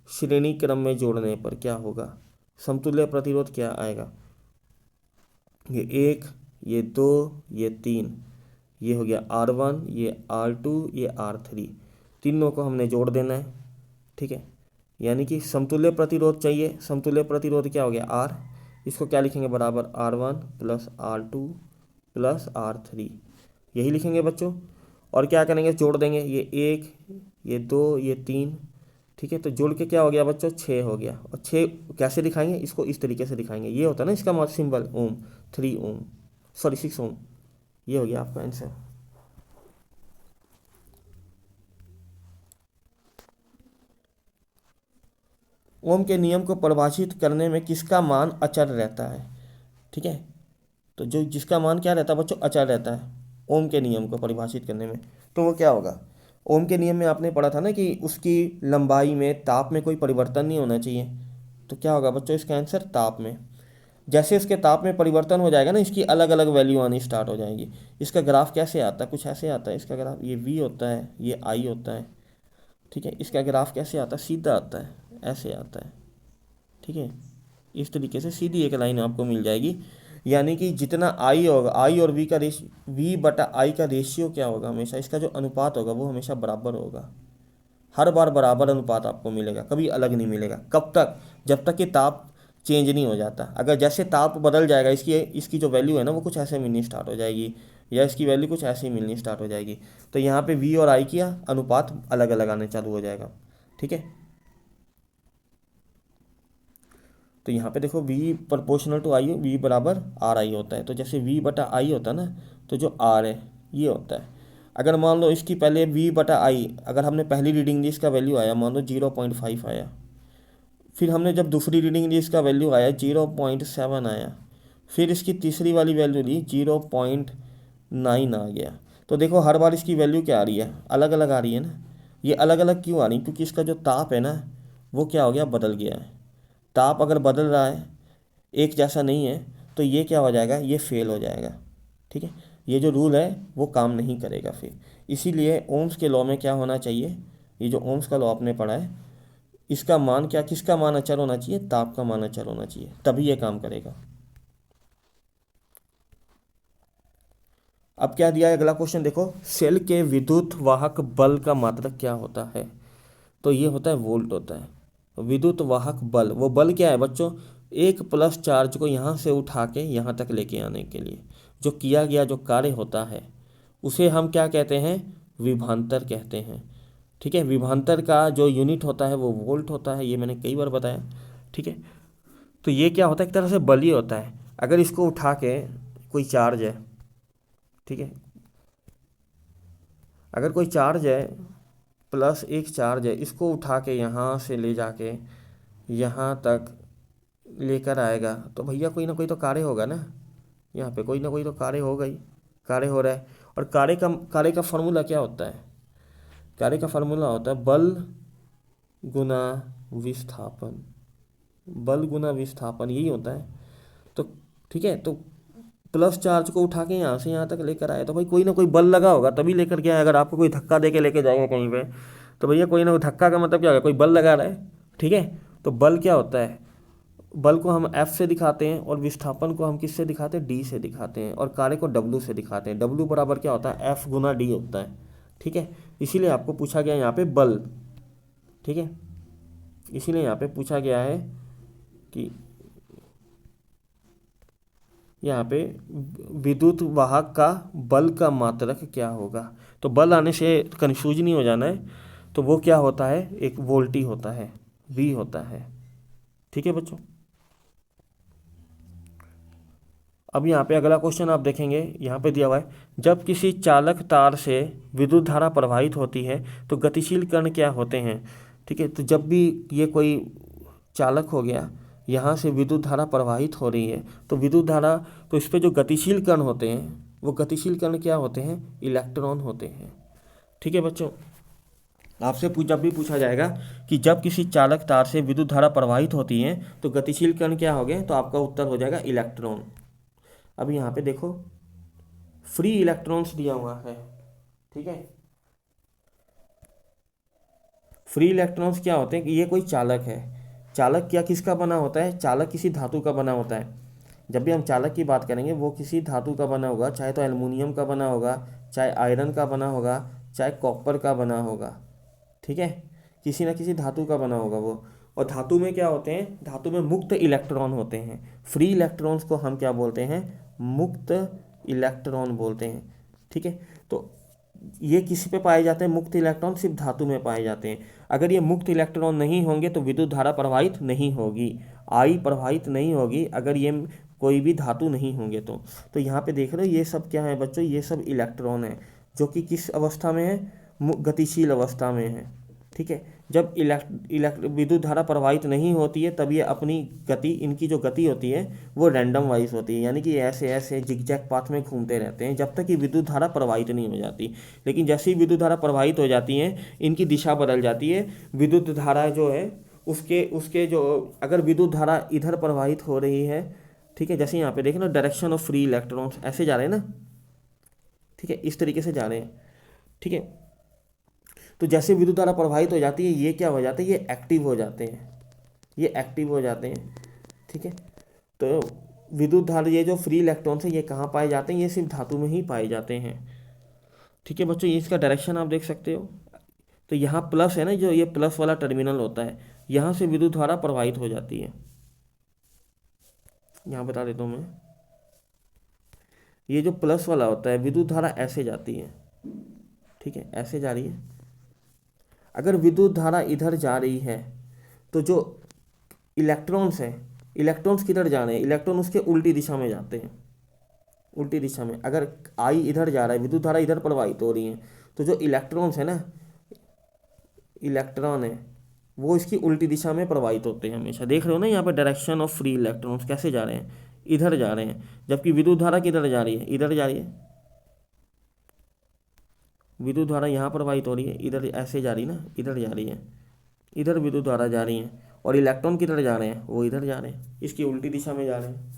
S1: श्रेणी क्रम में जोड़ने पर क्या होगा? समतुल्य प्रतिरोध क्या आएगा? ये 1, ये 2, ये 3, ये हो गया R1, ये R2, ये R3, तीनों को हमने जोड़ देना है। ठीक है, यानी कि समतुल्य प्रतिरोध चाहिए। समतुल्य प्रतिरोध क्या हो गया? R। इसको क्या लिखेंगे? बराबर R1 plus R2 plus R3, यही लिखेंगे बच्चों। और क्या करेंगे? जोड़ देंगे, ये 1, ये 2, ये 3। ठीक है, तो जोड़ के क्या हो गया बच्चों? 6 हो गया। और 6 कैसे दिखाएंगे? इसको इस तरीके से दिखाएंगे। ये होता है ना इसका सिंबल ओम, 3 ओम, सॉरी 6 ओम। ये हो गया आपका आंसर। ओम के नियम को परिभाषित करने में किसका मान अचर रहता है? ठीक है, तो जो जिसका मान क्या रहता है बच्चों? अचर रहता है ओम के नियम को परिभाषित करने में, तो वो क्या होगा? ओम के नियम में आपने पढ़ा था ना कि उसकी लंबाई में, ताप में कोई परिवर्तन नहीं होना चाहिए। तो क्या होगा बच्चों इसका आंसर? ताप में। जैसे इसके ताप में परिवर्तन हो जाएगा ना, इसकी अलग अलग वैल्यू आनी स्टार्ट हो जाएगी। इसका ग्राफ कैसे आता है? कुछ ऐसे आता है इसका ग्राफ। ये वी होता है, ये आई होता है, ठीक है, इसका ग्राफ कैसे आता है, सीधा आता है, ऐसे आता है। ठीक है, इस तरीके से सीधी एक लाइन आपको मिल जाएगी। यानी कि जितना आई होगा, आई और वी का वी बटा आई का रेशियो क्या होगा, हमेशा इसका जो अनुपात होगा वो हमेशा बराबर होगा। हर बार बराबर अनुपात आपको मिलेगा, कभी अलग नहीं मिलेगा। कब तक, जब तक कि ताप चेंज नहीं हो जाता। अगर जैसे ताप बदल जाएगा, इसकी इसकी जो वैल्यू है ना वो कुछ ऐसे मिलनी स्टार्ट हो जाएगी, या इसकी वैल्यू कुछ ऐसे ही मिलनी स्टार्ट हो जाएगी, तो यहाँ पे वी और आई का अनुपात अलग अलग आने चालू हो जाएगा। ठीक है, तो यहाँ पे देखो v proportional to I, v बराबर आर आई होता है। तो जैसे v बटा आई होता है ना, तो जो r है ये होता है। अगर मान लो इसकी पहले v बटा आई, अगर हमने पहली रीडिंग ली, इसका वैल्यू आया मान लो 0.5 आया, फिर हमने जब दूसरी रीडिंग ली, इसका वैल्यू आया 0.7 आया, फिर इसकी तीसरी वाली वैल्यू ली 0.9 आ गया। तो देखो हर बार इसकी वैल्यू क्या आ रही है, अलग अलग आ रही है ना। ये अलग अलग क्यों आ रही है, क्योंकि इसका जो ताप है ना वो क्या हो गया, बदल गया है। ताप अगर बदल रहा है, एक जैसा नहीं है, तो ये क्या हो जाएगा, ये फेल हो जाएगा। ठीक है, ये जो रूल है वो काम नहीं करेगा फिर। इसीलिए ओम्स के लॉ में क्या होना चाहिए, ये जो ओम्स का लॉ आपने पढ़ा है, इसका मान क्या, किसका मान अचर होना चाहिए, ताप का मान अचर होना चाहिए, तभी ये काम करेगा। अब क्या दिया है अगला क्वेश्चन देखो, सेल के विद्युत वाहक बल का मात्रक क्या होता है। तो ये होता है वोल्ट होता है। विद्युत वाहक बल, वो बल क्या है बच्चों, एक प्लस चार्ज को यहाँ से उठा के यहाँ तक लेके आने के लिए जो किया गया जो कार्य होता है, उसे हम क्या कहते हैं, विभवांतर कहते हैं। ठीक है, विभवांतर का जो यूनिट होता है वो वोल्ट होता है, ये मैंने कई बार बताया। ठीक है, तो ये क्या होता है, एक तरह से बल ही होता है। अगर इसको उठा के, कोई चार्ज है, ठीक है, अगर कोई चार्ज है, प्लस एक चार्ज है, इसको उठा के यहाँ से ले जाके यहाँ तक लेकर आएगा, तो भैया कोई ना कोई तो कार्य होगा ना, यहाँ पे कोई ना कोई तो कार्य होगा ही, कार्य हो रहा है। और कार्य का फॉर्मूला क्या होता है, कार्य का फॉर्मूला होता है बल गुना विस्थापन, बल गुना विस्थापन, यही होता है। तो ठीक है, तो प्लस चार्ज को उठा के यहाँ से यहाँ तक लेकर आए, तो भाई कोई ना कोई बल लगा होगा तभी लेकर के आए। अगर आपको कोई धक्का दे के लेके जाएगा कहीं पे, तो भैया कोई ना कोई धक्का का मतलब क्या होगा, कोई बल लगा रहा है। ठीक है, तो बल क्या होता है, बल को हम F से दिखाते हैं, और विस्थापन को हम किससे दिखाते हैं, D से दिखाते हैं, और कार्य को W से दिखाते हैं। W बराबर क्या होता है, F गुना D होता है। ठीक है, इसीलिए आपको पूछा गया यहाँ पे बल। ठीक है, इसीलिए यहाँ पे पूछा गया है कि यहाँ पे विद्युत वाहक का बल का मात्रक क्या होगा। तो बल आने से कंफ्यूज नहीं हो जाना है, तो वो क्या होता है, एक वोल्टी होता है, V होता है। ठीक है बच्चों, अब यहाँ पे अगला क्वेश्चन आप देखेंगे, यहाँ पे दिया हुआ है, जब किसी चालक तार से विद्युत धारा प्रवाहित होती है तो गतिशील कण क्या होते हैं। ठीक है, तो जब भी ये कोई चालक हो गया, यहाँ से विद्युत धारा प्रवाहित हो रही है, तो विद्युत धारा, तो इस पर जो गतिशील कण होते हैं, वो गतिशील कण क्या होते हैं, इलेक्ट्रॉन होते हैं। ठीक है बच्चों, आपसे जब भी पूछा जाएगा कि जब किसी चालक तार से विद्युत धारा प्रवाहित होती है तो गतिशील कण क्या हो गए, तो आपका उत्तर हो जाएगा इलेक्ट्रॉन। अब यहाँ पे देखो फ्री इलेक्ट्रॉन्स दिया हुआ है। ठीक है, फ्री इलेक्ट्रॉन्स क्या होते हैं कि ये कोई चालक है, चालक क्या किसका बना होता है, चालक किसी धातु का बना होता है। जब भी हम चालक की बात करेंगे वो किसी धातु का बना होगा, चाहे तो एल्युमिनियम का बना होगा, चाहे आयरन का बना होगा, चाहे कॉपर का बना होगा। ठीक है, किसी ना किसी धातु का बना होगा वो। और धातु में क्या होते हैं, धातु में मुक्त इलेक्ट्रॉन होते हैं। फ्री इलेक्ट्रॉन्स को हम क्या बोलते हैं, मुक्त इलेक्ट्रॉन बोलते हैं। ठीक है, तो ये किसी पे पाए जाते हैं, मुक्त इलेक्ट्रॉन सिर्फ धातु में पाए जाते हैं। अगर ये मुक्त इलेक्ट्रॉन नहीं होंगे तो विद्युत धारा प्रवाहित नहीं होगी, आई प्रवाहित नहीं होगी, अगर ये कोई भी धातु नहीं होंगे तो यहाँ पे देख रहे हो ये सब क्या है बच्चों, ये सब इलेक्ट्रॉन है, जो कि किस अवस्था में है, गतिशील अवस्था में है। ठीक है, जब विद्युत धारा प्रवाहित नहीं होती है तब ये अपनी गति, इनकी जो गति होती है वो रैंडम वाइज होती है, यानी कि ऐसे ऐसे जिगजैग पाथ में घूमते रहते हैं जब तक कि विद्युत धारा प्रवाहित नहीं हो जाती। लेकिन जैसे ही विद्युत धारा प्रवाहित हो जाती है इनकी दिशा बदल जाती है। विद्युत धारा जो है उसके उसके जो, अगर विद्युत धारा इधर प्रवाहित हो रही है, ठीक है, जैसे यहाँ पे देखें ना, डायरेक्शन ऑफ फ्री इलेक्ट्रॉन्स ऐसे जा रहे हैं ना, ठीक है, इस तरीके से जा रहे हैं। ठीक है, तो जैसे विद्युत धारा प्रवाहित हो जाती है ये क्या हो जाते हैं, ये एक्टिव हो जाते हैं, ये एक्टिव हो जाते हैं। ठीक है, तो विद्युत धारा, ये जो फ्री इलेक्ट्रॉन्स हैं ये कहाँ पाए जाते हैं, ये सिर्फ धातु में ही पाए जाते हैं। ठीक है बच्चों, ये इसका डायरेक्शन आप देख सकते हो। तो यहाँ प्लस है ना, जो ये प्लस वाला टर्मिनल होता है, यहाँ से विद्युत धारा प्रवाहित हो जाती है। यहाँ बता देता हूँ मैं, ये जो प्लस वाला होता है विद्युत धारा ऐसे जाती है। ठीक है, ऐसे जा रही है। अगर विद्युत धारा इधर जा रही है तो जो इलेक्ट्रॉन्स हैं, इलेक्ट्रॉन्स किधर जा रहे हैं, इलेक्ट्रॉन उसके उल्टी दिशा में जाते हैं, उल्टी दिशा में। अगर आई इधर जा रहा है, विद्युत धारा इधर प्रवाहित हो रही है, तो जो इलेक्ट्रॉन्स है ना, इलेक्ट्रॉन है वो इसकी उल्टी दिशा में प्रवाहित होते हैं हमेशा। देख रहे हो ना यहाँ पे डायरेक्शन ऑफ फ्री इलेक्ट्रॉन्स कैसे जा रहे हैं, इधर जा रहे हैं। जबकि विद्युत धारा किधर जा रही है, इधर जा रही है। विद्युत धारा यहाँ प्रवाहित हो रही है, इधर ऐसे जा रही है ना, इधर जा रही है, इधर विद्युत धारा जा रही है। और इलेक्ट्रॉन किधर जा रहे हैं, वो इधर जा रहे हैं, इसकी उल्टी दिशा में जा रहे हैं।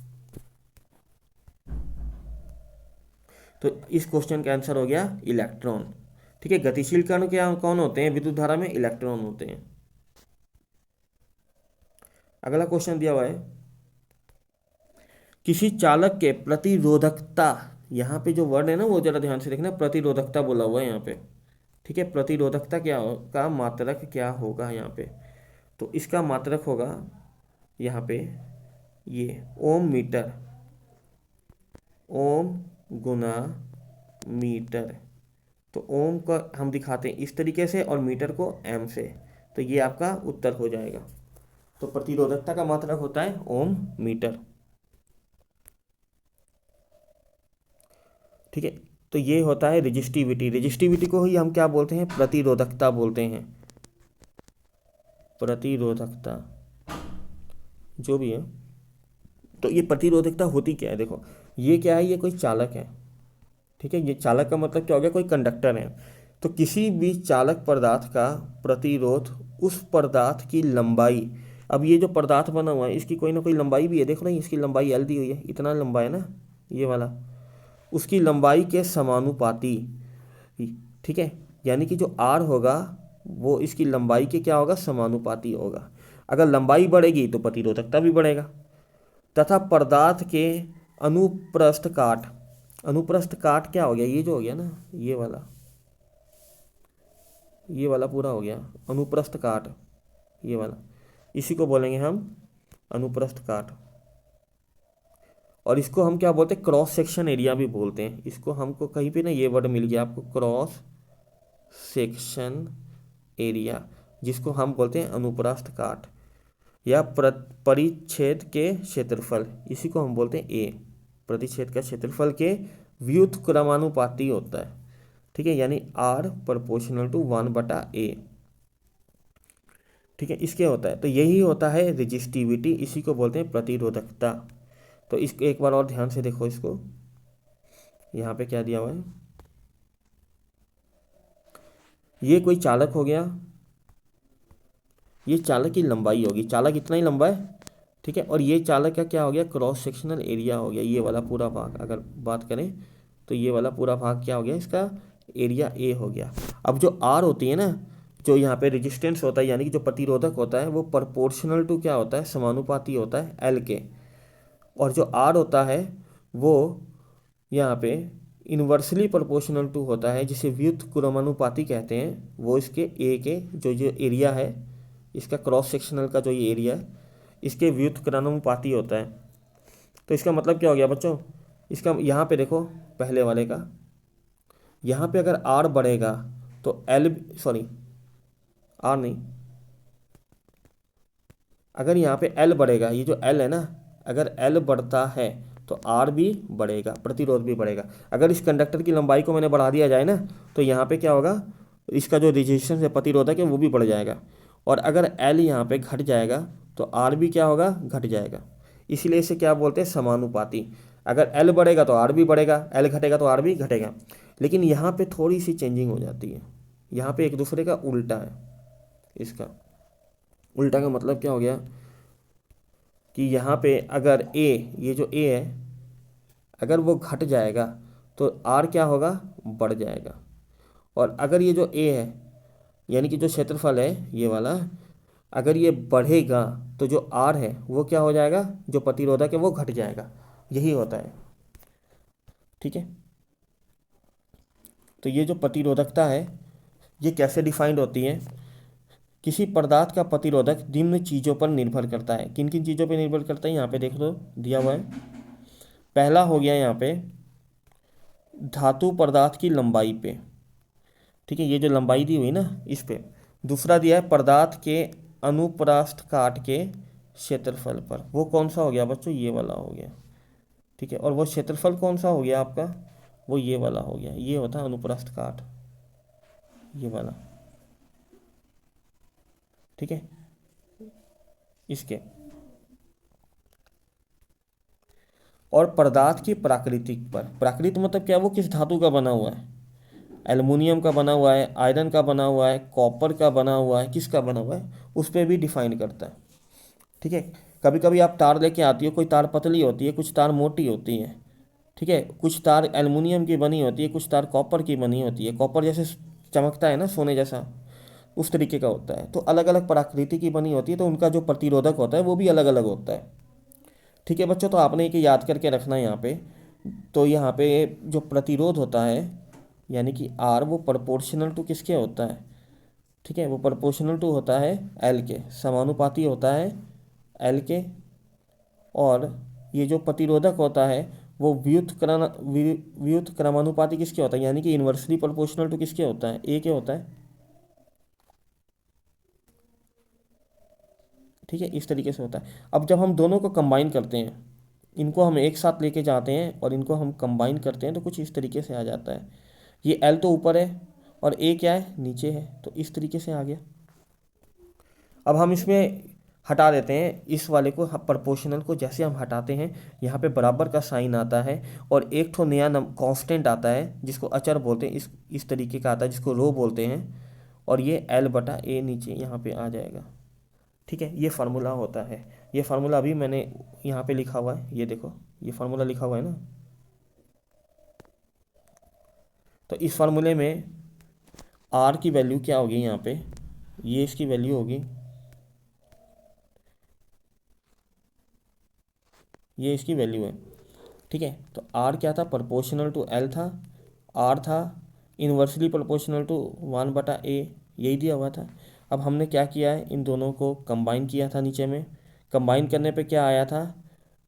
S1: तो इस क्वेश्चन का आंसर हो गया इलेक्ट्रॉन। ठीक है, गतिशील कण क्या कौन होते हैं विद्युत धारा में, इलेक्ट्रॉन होते हैं। अगला क्वेश्चन दिया हुआ है, किसी चालक के प्रतिरोधकता, यहाँ पे जो वर्ड है ना वो जरा ध्यान से देखना, प्रतिरोधकता बोला हुआ है यहाँ पे। ठीक है, प्रतिरोधकता क्या का मात्रक क्या होगा यहाँ पे, तो इसका मात्रक होगा यहाँ पे ये ओम मीटर, ओम गुना मीटर। तो ओम का हम दिखाते हैं इस तरीके से और मीटर को एम से, तो ये आपका उत्तर हो जाएगा। तो प्रतिरोधकता का मात्रक होता है ओम मीटर। ठीक है, तो ये होता है रेजिस्टिविटी। रेजिस्टिविटी को ही हम क्या बोलते हैं, प्रतिरोधकता बोलते हैं, प्रतिरोधकता जो भी है। तो ये प्रतिरोधकता होती क्या है, देखो ये क्या है, ये कोई चालक है। ठीक है, ये चालक का मतलब क्या हो गया, कोई कंडक्टर है। तो किसी भी चालक पदार्थ का प्रतिरोध उस पदार्थ की लंबाई, अब ये जो पदार्थ बना हुआ है इसकी कोई ना कोई लंबाई भी है, देखो ना इसकी लंबाई एल दी हुई है, इतना लंबा है ना ये वाला, उसकी लंबाई के समानुपाती। ठीक है, यानी कि जो आर होगा वो इसकी लंबाई के क्या होगा, समानुपाती होगा। अगर लंबाई बढ़ेगी तो प्रतिरोधकता भी बढ़ेगा। तथा पदार्थ के अनुप्रस्थ काट, अनुप्रस्थ काट क्या हो गया, ये जो हो गया ना, ये वाला पूरा हो गया अनुप्रस्थ काट, ये वाला, इसी को बोलेंगे हम अनुप्रस्थ काट। और इसको हम क्या बोलते हैं, क्रॉस सेक्शन एरिया भी बोलते हैं इसको। हमको कहीं पे ना ये वर्ड मिल गया आपको, क्रॉस सेक्शन एरिया, जिसको हम बोलते हैं अनुप्रस्थ काट या परिच्छेद के क्षेत्रफल, इसी को हम बोलते हैं ए। प्रतिच्छेद का क्षेत्रफल के व्युत्क्रमानुपाती होता है। ठीक है, यानी आर प्रोपोर्शनल टू 1/a। ठीक है, इसके होता है, तो यही होता है रेजिस्टिविटी, इसी को बोलते हैं प्रतिरोधकता। तो इसको एक बार और ध्यान से देखो, इसको यहाँ पे क्या दिया हुआ है, ये कोई चालक हो गया, ये चालक की लंबाई होगी, चालक इतना ही लंबा है। ठीक है, और ये चालक का क्या हो गया, क्रॉस सेक्शनल एरिया हो गया, ये वाला पूरा भाग अगर बात करें तो ये वाला पूरा भाग क्या हो गया, इसका एरिया ए हो गया। अब जो आर होती है ना, जो यहाँ पे रेजिस्टेंस होता है यानी कि जो प्रतिरोधक होता है, वो प्रोपोर्शनल टू क्या होता है, समानुपाती होता है एल के। और जो आर होता है वो यहाँ पे इन्वर्सली प्रोपोर्शनल टू होता है, जिसे व्युत्क्रमानुपाती कहते हैं। वो इसके ए के जो जो एरिया है, इसका क्रॉस सेक्शनल का जो ये एरिया है, इसके व्युत्क्रमानुपाती होता है। तो इसका मतलब क्या हो गया बच्चों, इसका यहाँ पे देखो पहले वाले का, यहाँ पे अगर आर बढ़ेगा तो एल, सॉरी आर नहीं, अगर यहाँ पे एल बढ़ेगा, ये जो एल है ना, अगर एल बढ़ता है तो आर भी बढ़ेगा, प्रतिरोध भी बढ़ेगा। अगर इस कंडक्टर की लंबाई को मैंने बढ़ा दिया जाए ना, तो यहाँ पे क्या होगा, इसका जो रेजिस्टेंस है, प्रतिरोधक है, वो भी बढ़ जाएगा। और अगर एल यहाँ पे घट जाएगा तो आर भी क्या होगा, घट जाएगा। इसीलिए इसे क्या बोलते हैं, समानुपाती। अगर एल बढ़ेगा तो आर भी बढ़ेगा, एल घटेगा तो आर भी घटेगा। लेकिन यहाँ पे थोड़ी सी चेंजिंग हो जाती है, यहाँ पे एक दूसरे का उल्टा है। इसका उल्टा का मतलब क्या हो गया कि यहाँ पे अगर ए, ये जो ए है, अगर वो घट जाएगा तो आर क्या होगा, बढ़ जाएगा। और अगर ये जो ए है यानी कि जो क्षेत्रफल है ये वाला, अगर ये बढ़ेगा तो जो आर है वो क्या हो जाएगा, जो प्रतिरोधक है वो घट जाएगा, यही होता है। ठीक है, तो ये जो प्रतिरोधकता है ये कैसे डिफाइंड होती है? किसी पदार्थ का प्रतिरोधक निम्न चीज़ों पर निर्भर करता है। किन किन चीज़ों पर निर्भर करता है यहाँ पे देख लो, दिया हुआ है। पहला हो गया यहाँ पे धातु पदार्थ की लंबाई पे, ठीक है, ये जो लंबाई दी हुई ना इस पे। दूसरा दिया है पदार्थ के अनुप्रस्थ काट के क्षेत्रफल पर, वो कौन सा हो गया बच्चों, ये वाला हो गया। ठीक है, और वो क्षेत्रफल कौन सा हो गया आपका, वो ये वाला हो गया, ये होता है अनुप्रस्थ काट, ये वाला। ठीक है, इसके और पदार्थ की प्राकृतिक पर, प्राकृतिक मतलब क्या, वो किस धातु का बना हुआ है, एल्युमिनियम का बना हुआ है, आयरन का बना हुआ है, कॉपर का बना हुआ है, किसका बना हुआ है, उस पर भी डिफाइन करता है। ठीक है, कभी कभी आप तार लेके आती हो, कोई तार पतली होती है, कुछ तार मोटी होती है। ठीक है, कुछ तार एल्युमिनियम की बनी होती है, कुछ तार कॉपर की बनी होती है, कॉपर जैसे चमकता है ना सोने जैसा, उस तरीके का होता है। तो अलग अलग प्रकृति की बनी होती है, तो उनका जो प्रतिरोधक होता है वो भी अलग अलग होता है। ठीक है बच्चों, तो आपने एक याद करके रखना है यहाँ पे। तो यहाँ पे जो प्रतिरोध होता है यानी कि आर, वो प्रोपोर्शनल टू किसके होता है, ठीक है, वो प्रोपोर्शनल टू होता है एल के, समानुपाती होता है एल के। और ये जो प्रतिरोधक होता है वो व्युत्क्रम क्रमानुपाती किसके होता है, यानी कि इन्वर्सली प्रोपोर्शनल टू किसके होता है, ए के होता है। ठीक है, इस तरीके से होता है। अब जब हम दोनों को कंबाइन करते हैं, इनको हम एक साथ लेके जाते हैं और इनको हम कंबाइन करते हैं, तो कुछ इस तरीके से आ जाता है। ये एल तो ऊपर है और ए क्या है, नीचे है, तो इस तरीके से आ गया। अब हम इसमें हटा देते हैं इस वाले को, प्रोपोर्शनल को जैसे हम हटाते हैं यहाँ पे बराबर का साइन आता है और एक ठो नया कांस्टेंट आता है जिसको अचर बोलते हैं, इस तरीके का आता है जिसको रो बोलते हैं, और ये एल बटा ए नीचे यहाँ पे आ जाएगा। ठीक है, ये फार्मूला होता है। ये फार्मूला अभी मैंने यहाँ पे लिखा हुआ है, ये देखो ये फार्मूला लिखा हुआ है ना। तो इस फार्मूले में आर की वैल्यू क्या होगी यहाँ पे, ये इसकी वैल्यू होगी, ये इसकी वैल्यू है। ठीक है, तो आर क्या था, प्रोपोर्शनल टू एल था, आर था इन्वर्सली प्रोपोर्शनल टू 1/a, यही दिया हुआ था। अब हमने क्या किया है, इन दोनों को कंबाइन किया था नीचे में। कंबाइन करने पे क्या आया था,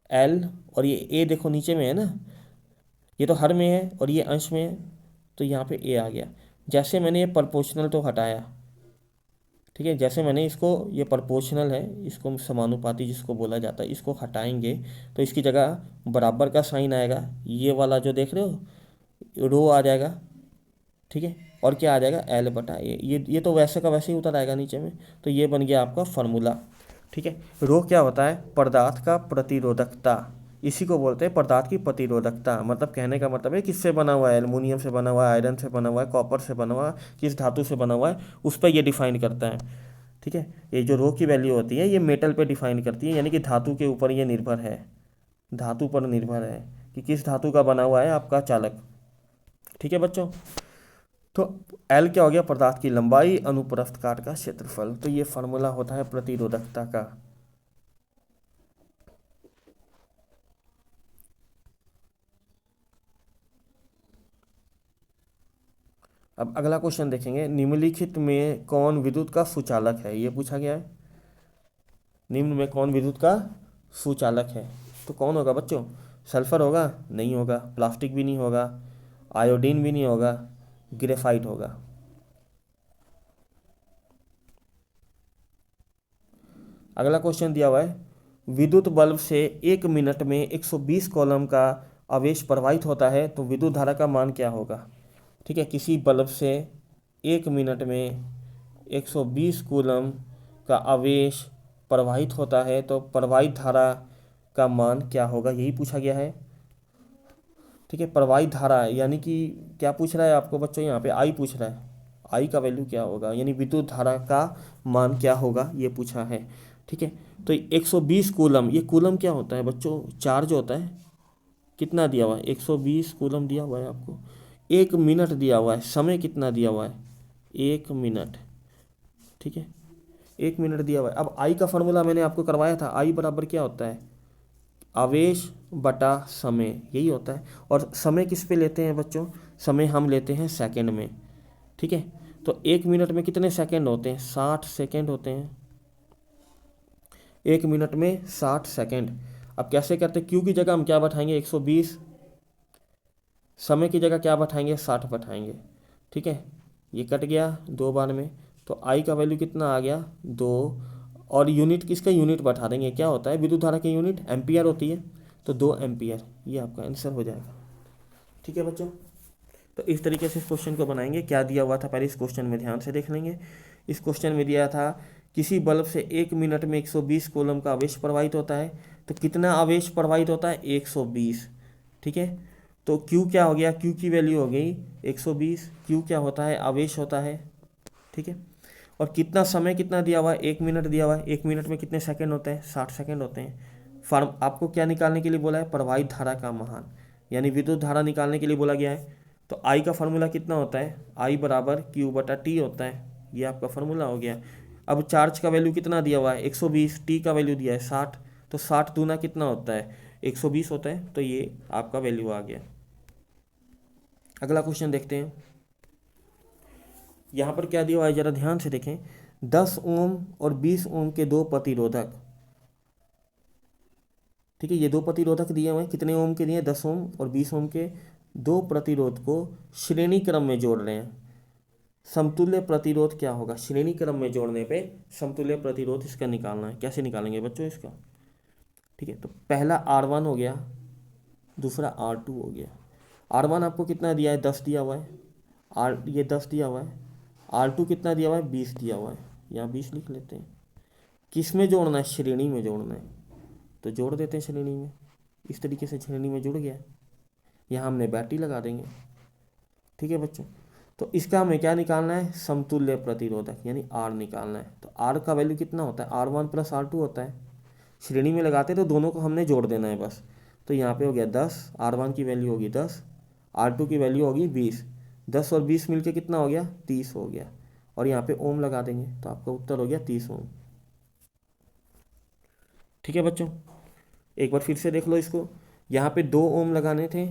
S1: एल, और ये ए देखो नीचे में है ना, ये तो हर में है और ये अंश में है, तो यहाँ पे ए आ गया। जैसे मैंने ये प्रोपोर्शनल तो हटाया, ठीक है, जैसे मैंने इसको, ये प्रोपोर्शनल है, इसको समानुपाती जिसको बोला जाता है, इसको हटाएंगे तो इसकी जगह बराबर का साइन आएगा, ये वाला जो देख रहे हो रो आ जाएगा। ठीक है, और क्या आ जाएगा, एल बटा ये तो वैसे का वैसे ही उतर आएगा नीचे में। तो ये बन गया आपका फार्मूला। ठीक है, रो क्या होता है, पदार्थ का प्रतिरोधकता, इसी को बोलते हैं पदार्थ की प्रतिरोधकता। मतलब कहने का मतलब है किससे बना हुआ है, एल्युमिनियम से बना हुआ है, आयरन से बना हुआ है, कॉपर से बना हुआ है, किस धातु से बना हुआ है, उस पर ये डिफाइन करता है। ठीक है, ये जो रो की वैल्यू होती है ये मेटल पे डिफाइन करती है, यानी कि धातु के ऊपर ये निर्भर है, धातु पर निर्भर है कि किस धातु का बना हुआ है आपका चालक। ठीक है बच्चों, तो एल क्या हो गया, पदार्थ की लंबाई अनुप्रस्थ काट का क्षेत्रफल। तो ये फार्मूला होता है प्रतिरोधकता का। अब अगला क्वेश्चन देखेंगे, निम्नलिखित में कौन विद्युत का सुचालक है, ये पूछा गया है। निम्न में कौन विद्युत का सुचालक है, तो कौन होगा बच्चों, सल्फर होगा, नहीं होगा, प्लास्टिक भी नहीं होगा, आयोडीन भी नहीं होगा, ग्रेफाइट होगा। अगला क्वेश्चन दिया हुआ है, विद्युत बल्ब से 1 मिनट में 120 कूलम का आवेश प्रवाहित होता है, तो विद्युत धारा का मान क्या होगा। ठीक है, किसी बल्ब से 1 मिनट में 120 कूलम का आवेश प्रवाहित होता है, तो प्रवाहित धारा का मान क्या होगा, यही पूछा गया है। ठीक है, प्रवाहित धारा यानी कि क्या पूछ रहा है आपको बच्चों, यहाँ पे आई पूछ रहा है, आई का वैल्यू क्या होगा, यानी विद्युत धारा का मान क्या होगा, ये पूछा है। ठीक है, तो 120 कूलम, ये कूलम क्या होता है बच्चों, चार्ज होता है। कितना दिया हुआ है, 120 कूलम दिया हुआ है आपको। 1 मिनट दिया हुआ है, समय कितना दिया हुआ है, 1 मिनट। ठीक है, 1 मिनट दिया हुआ है। अब आई का फॉर्मूला मैंने आपको करवाया था, आई बराबर क्या होता है, आवेश बटा समय, यही होता है। और समय किस पे लेते हैं बच्चों, समय हम लेते हैं सेकंड में। ठीक है, तो 1 मिनट में कितने सेकंड होते हैं, 60 सेकंड होते हैं। 1 मिनट में 60 सेकंड। अब कैसे करते, क्यू की जगह हम क्या बैठाएंगे, 120, समय की जगह क्या बैठाएंगे, 60 बैठाएंगे। ठीक है, ये कट गया 2 बार में, तो आई का वैल्यू कितना आ गया, 2। और यूनिट किसका, यूनिट बैठा देंगे, क्या होता है विद्युत धारा की यूनिट, एम्पियर होती है, तो 2 एम्पियर, ये आपका आंसर हो जाएगा। ठीक है बच्चों, तो इस तरीके से इस क्वेश्चन को बनाएंगे। क्या दिया हुआ था पहले इस क्वेश्चन में ध्यान से देख लेंगे। इस क्वेश्चन में दिया था किसी बल्ब से 1 मिनट में 120 कूलम का आवेश प्रवाहित होता है, तो कितना आवेश प्रवाहित होता है, 120। ठीक है, तो Q क्या हो गया, Q की वैल्यू हो गई 120। Q क्या होता है, आवेश होता है। ठीक है, और कितना समय कितना दिया हुआ है, 1 मिनट दिया हुआ है। 1 मिनट में कितने सेकंड होते हैं, 60 सेकंड होते हैं। फॉर्म आपको क्या निकालने के लिए बोला है, प्रवाहित धारा का मान, यानी विद्युत धारा निकालने के लिए बोला गया है। तो आई का फार्मूला कितना होता है, आई बराबर क्यू बटा टी होता है, ये आपका फार्मूला हो गया। अब चार्ज का वैल्यू कितना दिया हुआ है, 120, टी का वैल्यू दिया है 60, तो 60 दूना कितना होता है, 120 होता है, तो ये आपका वैल्यू आ गया। अगला क्वेश्चन देखते हैं। यहाँ पर क्या दिया हुआ है, जरा ध्यान से देखें। 10 ओम और 20 ओम के दो प्रतिरोधक, ठीक है, ये दो प्रतिरोधक दिए हुए हैं, कितने ओम के दिए, 10 ओम और 20 ओम के दो प्रतिरोध को श्रेणी क्रम में जोड़ रहे हैं। समतुल्य प्रतिरोध क्या होगा, श्रेणी क्रम में जोड़ने पे समतुल्य प्रतिरोध इसका निकालना है। कैसे निकालेंगे बच्चों इसका, ठीक है, तो पहला R1 हो गया, दूसरा R2 हो गया। R1 आपको कितना दिया है, 10 दिया हुआ है, ये 10 दिया हुआ है। R2 कितना दिया हुआ है, 20 दिया हुआ है, यहाँ 20 लिख लेते हैं। किस में जोड़ना है, श्रेणी में जोड़ना है, तो जोड़ देते हैं श्रेणी में। इस तरीके से श्रेणी में जुड़ गया, यहाँ हमने बैटरी लगा देंगे। ठीक है बच्चों, तो इसका हमें क्या निकालना है, समतुल्य प्रतिरोधक, यानी R निकालना है। तो R का वैल्यू कितना होता है, R1 प्लस R2 होता है। श्रेणी में लगाते तो दोनों को हमने जोड़ देना है बस। तो यहाँ पे हो गया 10, R1 की वैल्यू होगी 10, R2 की वैल्यू होगी 20। 10 और 20 मिलके कितना हो गया, 30 हो गया। और यहाँ पे ओम लगा देंगे, तो आपका उत्तर हो गया 30 ओम। ठीक है बच्चों, एक बार फिर से देख लो इसको। यहाँ पे 2 ओम लगाने थे,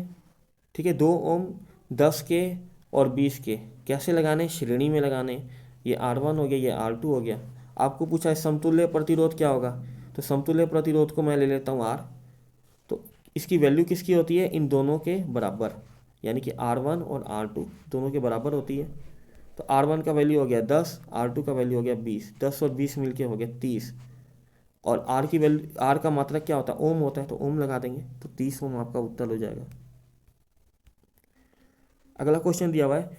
S1: ठीक है, 2 ओम 10 के और 20 के, कैसे लगाने, श्रेणी में लगाने। ये R1 हो गया, ये R2 हो गया। आपको पूछा है समतुल्य प्रतिरोध क्या होगा, तो समतुल्य प्रतिरोध को मैं ले लेता हूँ R। तो इसकी वैल्यू किसकी होती है, इन दोनों के बराबर, यानी कि R1 और R2 दोनों के बराबर होती है। तो R1 का वैल्यू हो गया 10, R2 का वैल्यू हो गया 20, 10 और 20 मिलके हो गया 30। और R की वैल्यू, R का मात्रक क्या होता है, ओम होता है, तो ओम लगा देंगे, तो 30 ओम आपका उत्तर हो जाएगा। अगला क्वेश्चन दिया हुआ है,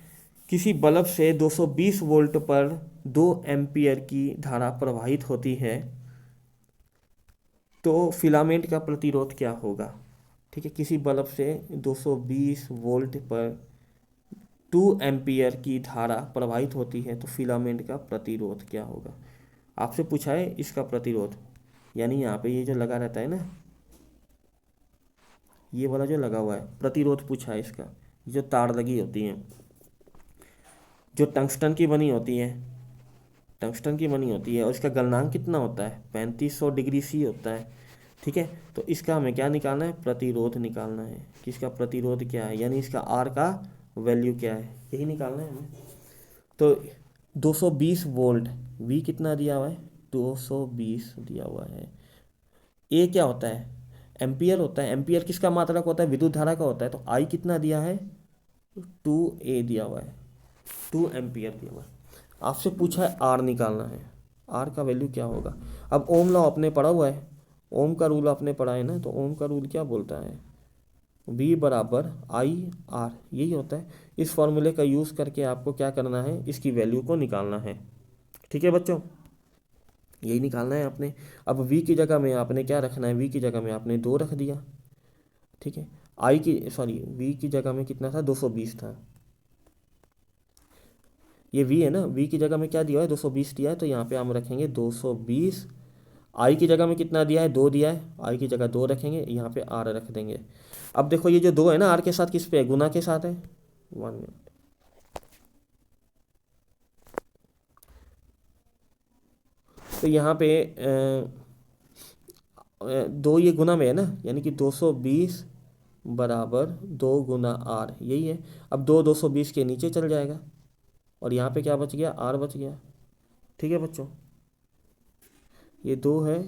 S1: किसी बल्ब से 220 वोल्ट पर 2 एम्पियर की धारा प्रवाहित होती है, तो फिलामेंट का प्रतिरोध क्या होगा। ठीक है, किसी बल्ब से 220 वोल्ट पर 2 एम्पियर की धारा प्रवाहित होती है, तो फिलामेंट का प्रतिरोध क्या होगा। आपसे पूछा है इसका प्रतिरोध, यानी यहाँ पे ये जो लगा रहता है ना, ये वाला जो लगा हुआ है, प्रतिरोध पूछा है इसका। जो तार लगी होती हैं, जो टंगस्टन की बनी होती है, टंगस्टन की बनी होती है, और इसका गलनांक कितना होता है, 3500 डिग्री सी होता है। ठीक है, तो इसका हमें क्या निकालना है, प्रतिरोध निकालना है कि इसका प्रतिरोध क्या है, यानी इसका R का वैल्यू क्या है, यही निकालना है हमें। तो 220 वोल्ट, V कितना दिया हुआ है, 220 दिया हुआ है। ए क्या होता है, एम्पियर होता है। एम्पियर किसका मात्रक होता है, विद्युत धारा का होता है। तो आई कितना दिया है, 2A दिया हुआ है, 2 एम्पियर दिया हुआ है। आपसे पूछा है आर निकालना है, आर का वैल्यू क्या होगा। अब ओम लॉ अपने पढ़ा हुआ है, ओम का रूल आपने पढ़ा है ना, तो ओम का रूल क्या बोलता है, V बराबर आई आर, यही होता है। इस फॉर्मूले का यूज़ करके आपको क्या करना है, इसकी वैल्यू को निकालना है। ठीक है बच्चों, यही निकालना है आपने। अब V की जगह में आपने क्या रखना है, V की जगह में आपने 2 रख दिया। ठीक है, V की जगह में कितना था, 220 था। ये V है ना, V की जगह में क्या दिया है, 220 दिया है, तो यहाँ पे हम रखेंगे 220। आई की जगह में कितना दिया है, 2 दिया है, आई की जगह 2 रखेंगे, यहाँ पे R रख देंगे। अब देखो ये जो 2 है ना, R के साथ किस पे है, गुना के साथ है। 1 मिनट, तो यहाँ पे दो ये गुना में है ना, यानी कि 220 बराबर 2 गुना R, यही है। अब 220 के नीचे चल जाएगा और यहाँ पे क्या बच गया, R बच गया। ठीक है बच्चों, ये 2 है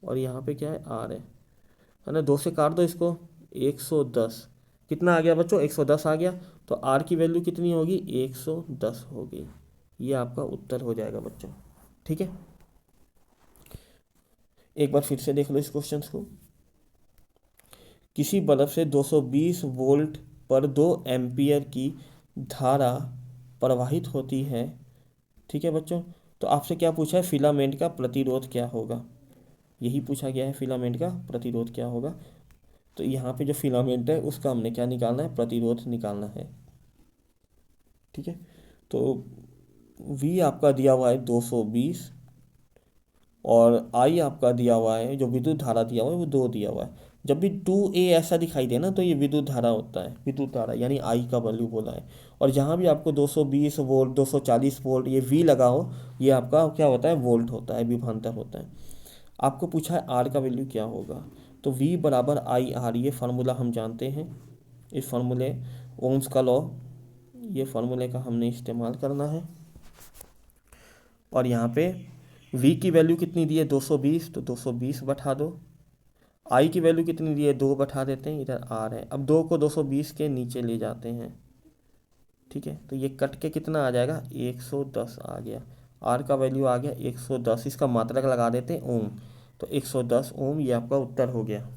S1: और यहाँ पे क्या है, R है ना। 2 से काट दो इसको, 110 कितना आ गया बच्चों, 110 आ गया। तो R की वैल्यू कितनी होगी, 110 होगी। ये आपका उत्तर हो जाएगा बच्चों। ठीक है, एक बार फिर से देख लो इस क्वेश्चन को। किसी बल्ब से 220 वोल्ट पर 2 एम्पियर की धारा प्रवाहित होती है। ठीक है बच्चों, तो आपसे क्या पूछा है, फिलामेंट का प्रतिरोध क्या होगा, यही पूछा गया है, फिलामेंट का प्रतिरोध क्या होगा। तो यहाँ पे जो फिलामेंट है उसका हमने क्या निकालना है, प्रतिरोध निकालना है। ठीक है, तो V आपका दिया हुआ है 220 और I आपका दिया हुआ है, जो विद्युत धारा दिया हुआ है वो 2 दिया हुआ है। जब भी 2A ऐसा दिखाई दे ना तो ये विद्युत धारा होता है, विद्युत धारा यानी I का वैल्यू बोला है। और जहाँ भी आपको 220 वोल्ट 240 वोल्ट ये V लगा हो, ये आपका क्या होता है, वोल्ट होता है, विभवांतर होता है। आपको पूछा है R का वैल्यू क्या होगा, तो V बराबर IR, ये फार्मूला हम जानते हैं। इस फार्मूले, ओम्स का लॉ, ये फार्मूले का हमने इस्तेमाल करना है। और यहाँ पे V की वैल्यू कितनी दी है, 220, तो 220 बैठा दो। I की वैल्यू कितनी दी है, 2 बैठा देते हैं, इधर R है। अब 2 को 220 के नीचे ले जाते हैं। ठीक है, तो ये कट के कितना आ जाएगा, 110 आ गया। R का वैल्यू आ गया 110, इसका मात्रक लगा देते हैं ओम, तो 110 ओम, ये आपका उत्तर हो गया।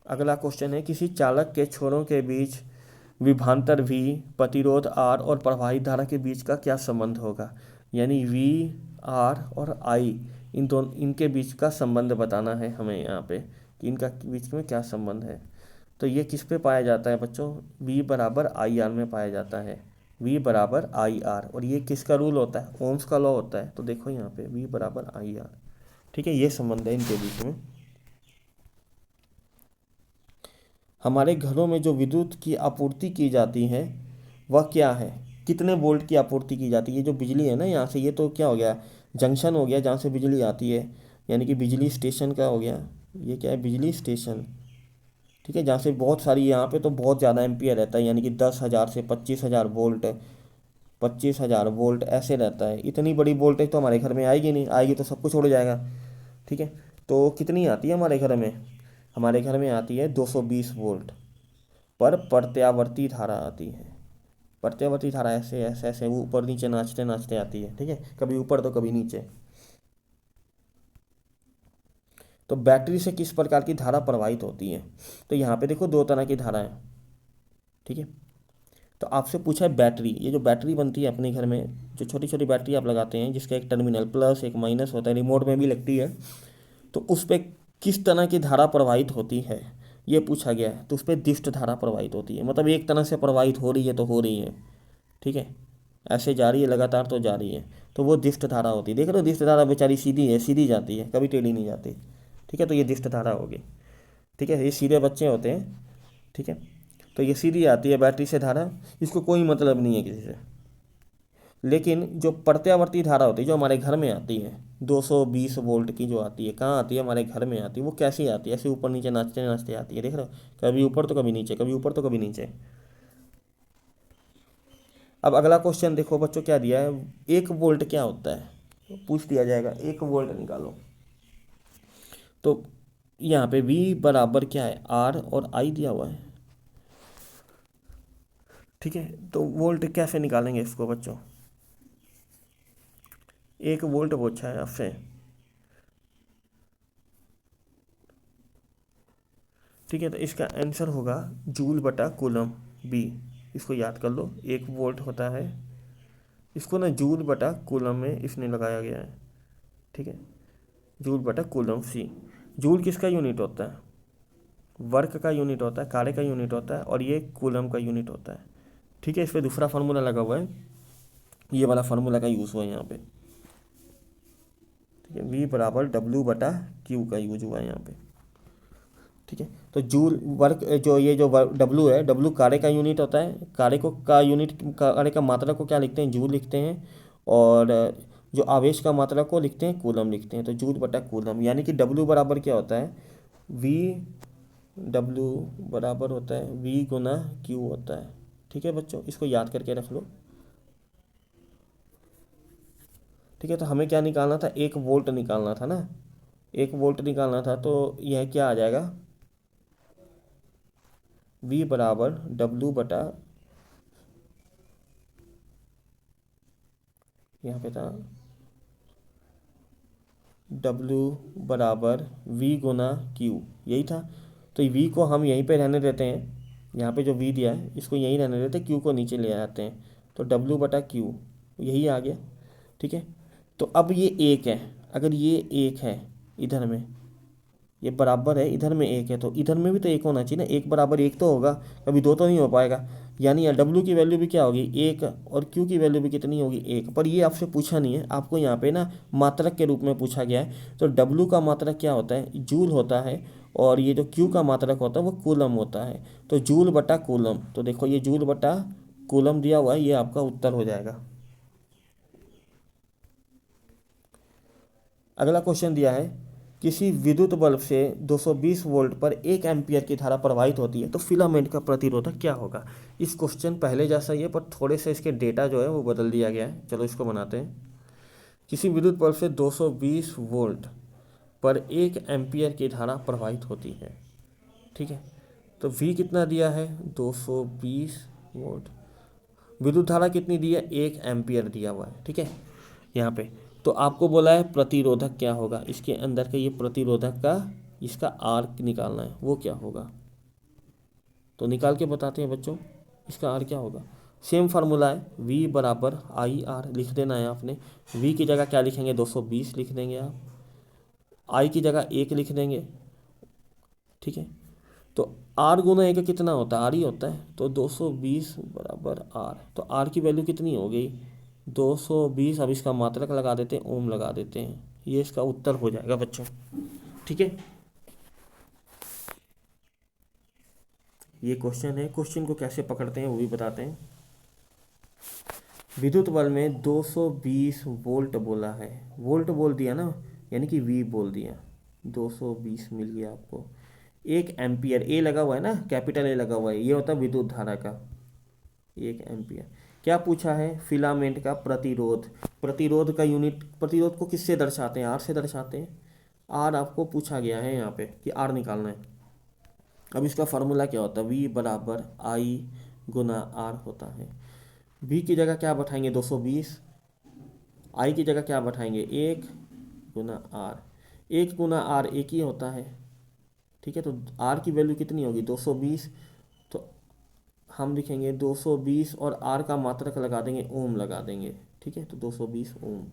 S1: अगला क्वेश्चन है, किसी चालक के छोरों के बीच विभवांतर V, प्रतिरोध R और प्रवाहित धारा के बीच का क्या संबंध होगा। यानी V, R और I, इनके बीच का संबंध बताना है हमें यहाँ पे कि इनका बीच में क्या संबंध है। तो ये किस पे पाया जाता है बच्चों, V बराबर IR में पाया जाता है, V बराबर IR। और ये किसका रूल होता है, ओम्स का लॉ होता है। तो देखो यहाँ पे V बराबर IR। ठीक है, ये संबंध है इनके बीच में। हमारे घरों में जो विद्युत की आपूर्ति की जाती है वह क्या है, कितने वोल्ट की आपूर्ति की जाती है। ये जो बिजली है ना यहाँ से, ये तो क्या हो गया, जंक्शन हो गया जहाँ से बिजली आती है, यानी कि बिजली स्टेशन का हो गया। ये क्या है, बिजली स्टेशन। ठीक है, जहाँ से बहुत सारी, यहाँ पे तो बहुत ज़्यादा एम्पियर रहता है, यानी कि 10,000 से 25,000 वोल्ट, 25,000 वोल्ट ऐसे रहता है। इतनी बड़ी वोल्टेज तो हमारे घर में आएगी नहीं, आएगी तो सब कुछ उड़ जाएगा। ठीक है, तो कितनी आती है हमारे घर में, हमारे घर में आती है 220 वोल्ट पर प्रत्यावर्ती धारा आती है। प्रत्यावर्ती धारा ऐसे ऐसे ऐसे ऊपर नीचे नाचते नाचते आती है। ठीक है, कभी ऊपर तो कभी नीचे। तो बैटरी से किस प्रकार की धारा प्रवाहित होती है, तो यहाँ पे देखो 2 तरह की धारा है। ठीक है, तो आपसे पूछा है बैटरी, ये जो बैटरी बनती है अपने घर में, जो छोटी छोटी बैटरी आप लगाते हैं जिसका एक टर्मिनल प्लस एक माइनस होता है, रिमोट में भी लगती है, तो उस पर किस तरह की धारा प्रवाहित होती है ये पूछा गया है। तो उस पर दिष्ट धारा प्रवाहित होती है, मतलब एक तरह से प्रवाहित हो रही है तो हो रही है। ठीक है, ऐसे जा रही है लगातार तो जा रही है, तो वो दिष्ट धारा होती है। देख रहे हो, दिष्ट धारा बेचारी सीधी है, सीधी जाती है, कभी टेढ़ी नहीं जाती। ठीक है, तो ये दिष्ट धारा होगी। ठीक है, ये सीधे बच्चे होते हैं। ठीक है, तो ये सीधी आती है बैटरी से धारा, इसको कोई मतलब नहीं है किसी से। लेकिन जो प्रत्यावर्ती धारा होती है जो हमारे घर में आती है, 220 वोल्ट की जो आती है, कहाँ आती है, हमारे घर में आती है। वो कैसी आती है, ऐसे ऊपर नीचे नाचते नाचते आती है। देख रहे हो, कभी ऊपर तो कभी नीचे, कभी ऊपर तो कभी नीचे। अब अगला क्वेश्चन देखो बच्चों, क्या दिया है, 1 वोल्ट क्या होता है, तो पूछ दिया जाएगा 1 वोल्ट निकालो। तो यहाँ पे V बराबर क्या है, R और I दिया हुआ है। ठीक है, तो वोल्ट कैसे निकालेंगे इसको बच्चों, 1 वोल्ट पूछा है आपसे। ठीक है, तो इसका आंसर होगा जूल बटा कूलम, बी। इसको याद कर लो, 1 वोल्ट होता है, इसको ना जूल बटा कूलम में इसने लगाया गया है। ठीक है, जूल बटा कूलम, सी। जूल किसका यूनिट होता है, वर्क का यूनिट होता है, कार्य का यूनिट होता है, और ये कूलम का यूनिट होता है। ठीक है, इस पर दूसरा फार्मूला लगा हुआ है, ये वाला फार्मूला का यूज़ हुआ है यहाँ पे। ठीक है, V बराबर W बटा Q का यूज हुआ है यहाँ पे। ठीक है, तो जूल वर्क, जो ये जो W है, W कार्य का यूनिट होता है, कार्य को का यूनिट, कार्य का मात्रा को क्या लिखते हैं, जूल लिखते हैं। और जो आवेश का मात्रा को लिखते हैं कूलम लिखते हैं, तो जूल बटा कूलम, यानी कि डब्ल्यू बराबर क्या होता है, वी, डब्ल्यू बराबर होता है वी गुना क्यू होता है। ठीक है बच्चों, इसको याद करके रख लो। ठीक है, तो हमें क्या निकालना था, 1 वोल्ट निकालना था ना, 1 वोल्ट निकालना था, तो यह क्या आ जाएगा, वी बराबर डब्ल्यू बटा, यहाँ पे था डब्ल्यू बराबर वी गुना क्यू, यही था। तो वी को हम यहीं पे रहने देते हैं, यहाँ पे जो वी दिया है इसको यहीं रहने देते हैं, क्यू को नीचे ले आते हैं, तो डब्ल्यू बटा क्यू यही आ गया। ठीक है, तो अब ये एक है, अगर ये एक है इधर में, ये बराबर है इधर में एक है, तो इधर में भी तो एक होना चाहिए ना, एक बराबर एक तो होगा, कभी दो तो नहीं हो पाएगा। यानी डब्ल्यू की वैल्यू भी क्या होगी, एक, और क्यू की वैल्यू भी कितनी होगी, एक। पर ये आपसे पूछा नहीं है, आपको यहाँ पे ना मात्रक के रूप में पूछा गया है। तो डब्ल्यू का मात्रक क्या होता है, जूल होता है, और ये जो क्यू का मात्रक होता है वो कूलम होता है। तो जूल बटा कूलम, तो देखो ये जूल बटा कूलम दिया हुआ है, ये आपका उत्तर हो जाएगा। अगला क्वेश्चन दिया है, किसी विद्युत बल्ब से 220 वोल्ट पर 1 एम्पियर की धारा प्रवाहित होती है, तो फिलामेंट का प्रतिरोधक क्या होगा। इस क्वेश्चन पहले जैसा ही है, पर थोड़े से इसके डेटा जो है वो बदल दिया गया है। चलो इसको बनाते हैं। किसी विद्युत बल्ब से 220 वोल्ट पर 1 एम्पियर की धारा प्रवाहित होती है। ठीक है, तो V कितना दिया है, 220 वोल्ट, विद्युत धारा कितनी दी है, 1 एम्पियर दिया हुआ है। ठीक है, यहाँ पे तो आपको बोला है प्रतिरोधक क्या होगा, इसके अंदर का ये प्रतिरोधक का इसका आर निकालना है, वो क्या होगा, तो निकाल के बताते हैं बच्चों। इसका आर क्या होगा, सेम फार्मूला है, V बराबर आई आर लिख देना है आपने। V की जगह क्या लिखेंगे, 220 लिख देंगे आप, I की जगह 1 लिख देंगे। ठीक है, तो आर गुना एक कितना होता है, आर ही होता है, तो 220 बराबर आर, तो आर की वैल्यू कितनी हो गई, 220। अब इसका मात्रक लगा देते हैं, ओम लगा देते हैं, ये इसका उत्तर हो जाएगा बच्चों। ठीक है, ये क्वेश्चन है, क्वेश्चन को कैसे पकड़ते हैं वो भी बताते हैं। विद्युत बल में 220 वोल्ट बोला है, वोल्ट बोल दिया ना, यानी कि वी बोल दिया, 220 मिल गया आपको। 1 एम्पियर, ए लगा हुआ है ना, कैपिटल ए लगा हुआ है, ये होता है विद्युत धारा का 1 एम्पियर। क्या पूछा है, फिलामेंट का प्रतिरोध, प्रतिरोध का यूनिट, प्रतिरोध को किससे दर्शाते हैं, आर से दर्शाते हैं। आर आपको पूछा गया है यहाँ पे कि आर निकालना है। अब इसका फार्मूला क्या होता है, वी बराबर आई गुना आर होता है। वी की जगह क्या बैठाएंगे, 220, आई की जगह क्या बैठाएंगे, 1 गुना आर, 1 गुना आर एक ही होता है। ठीक है, तो आर की वैल्यू कितनी होगी, 220, तो हम लिखेंगे 220 और आर का मात्रक लगा देंगे, ओम लगा देंगे। ठीक है, तो 220 ओम।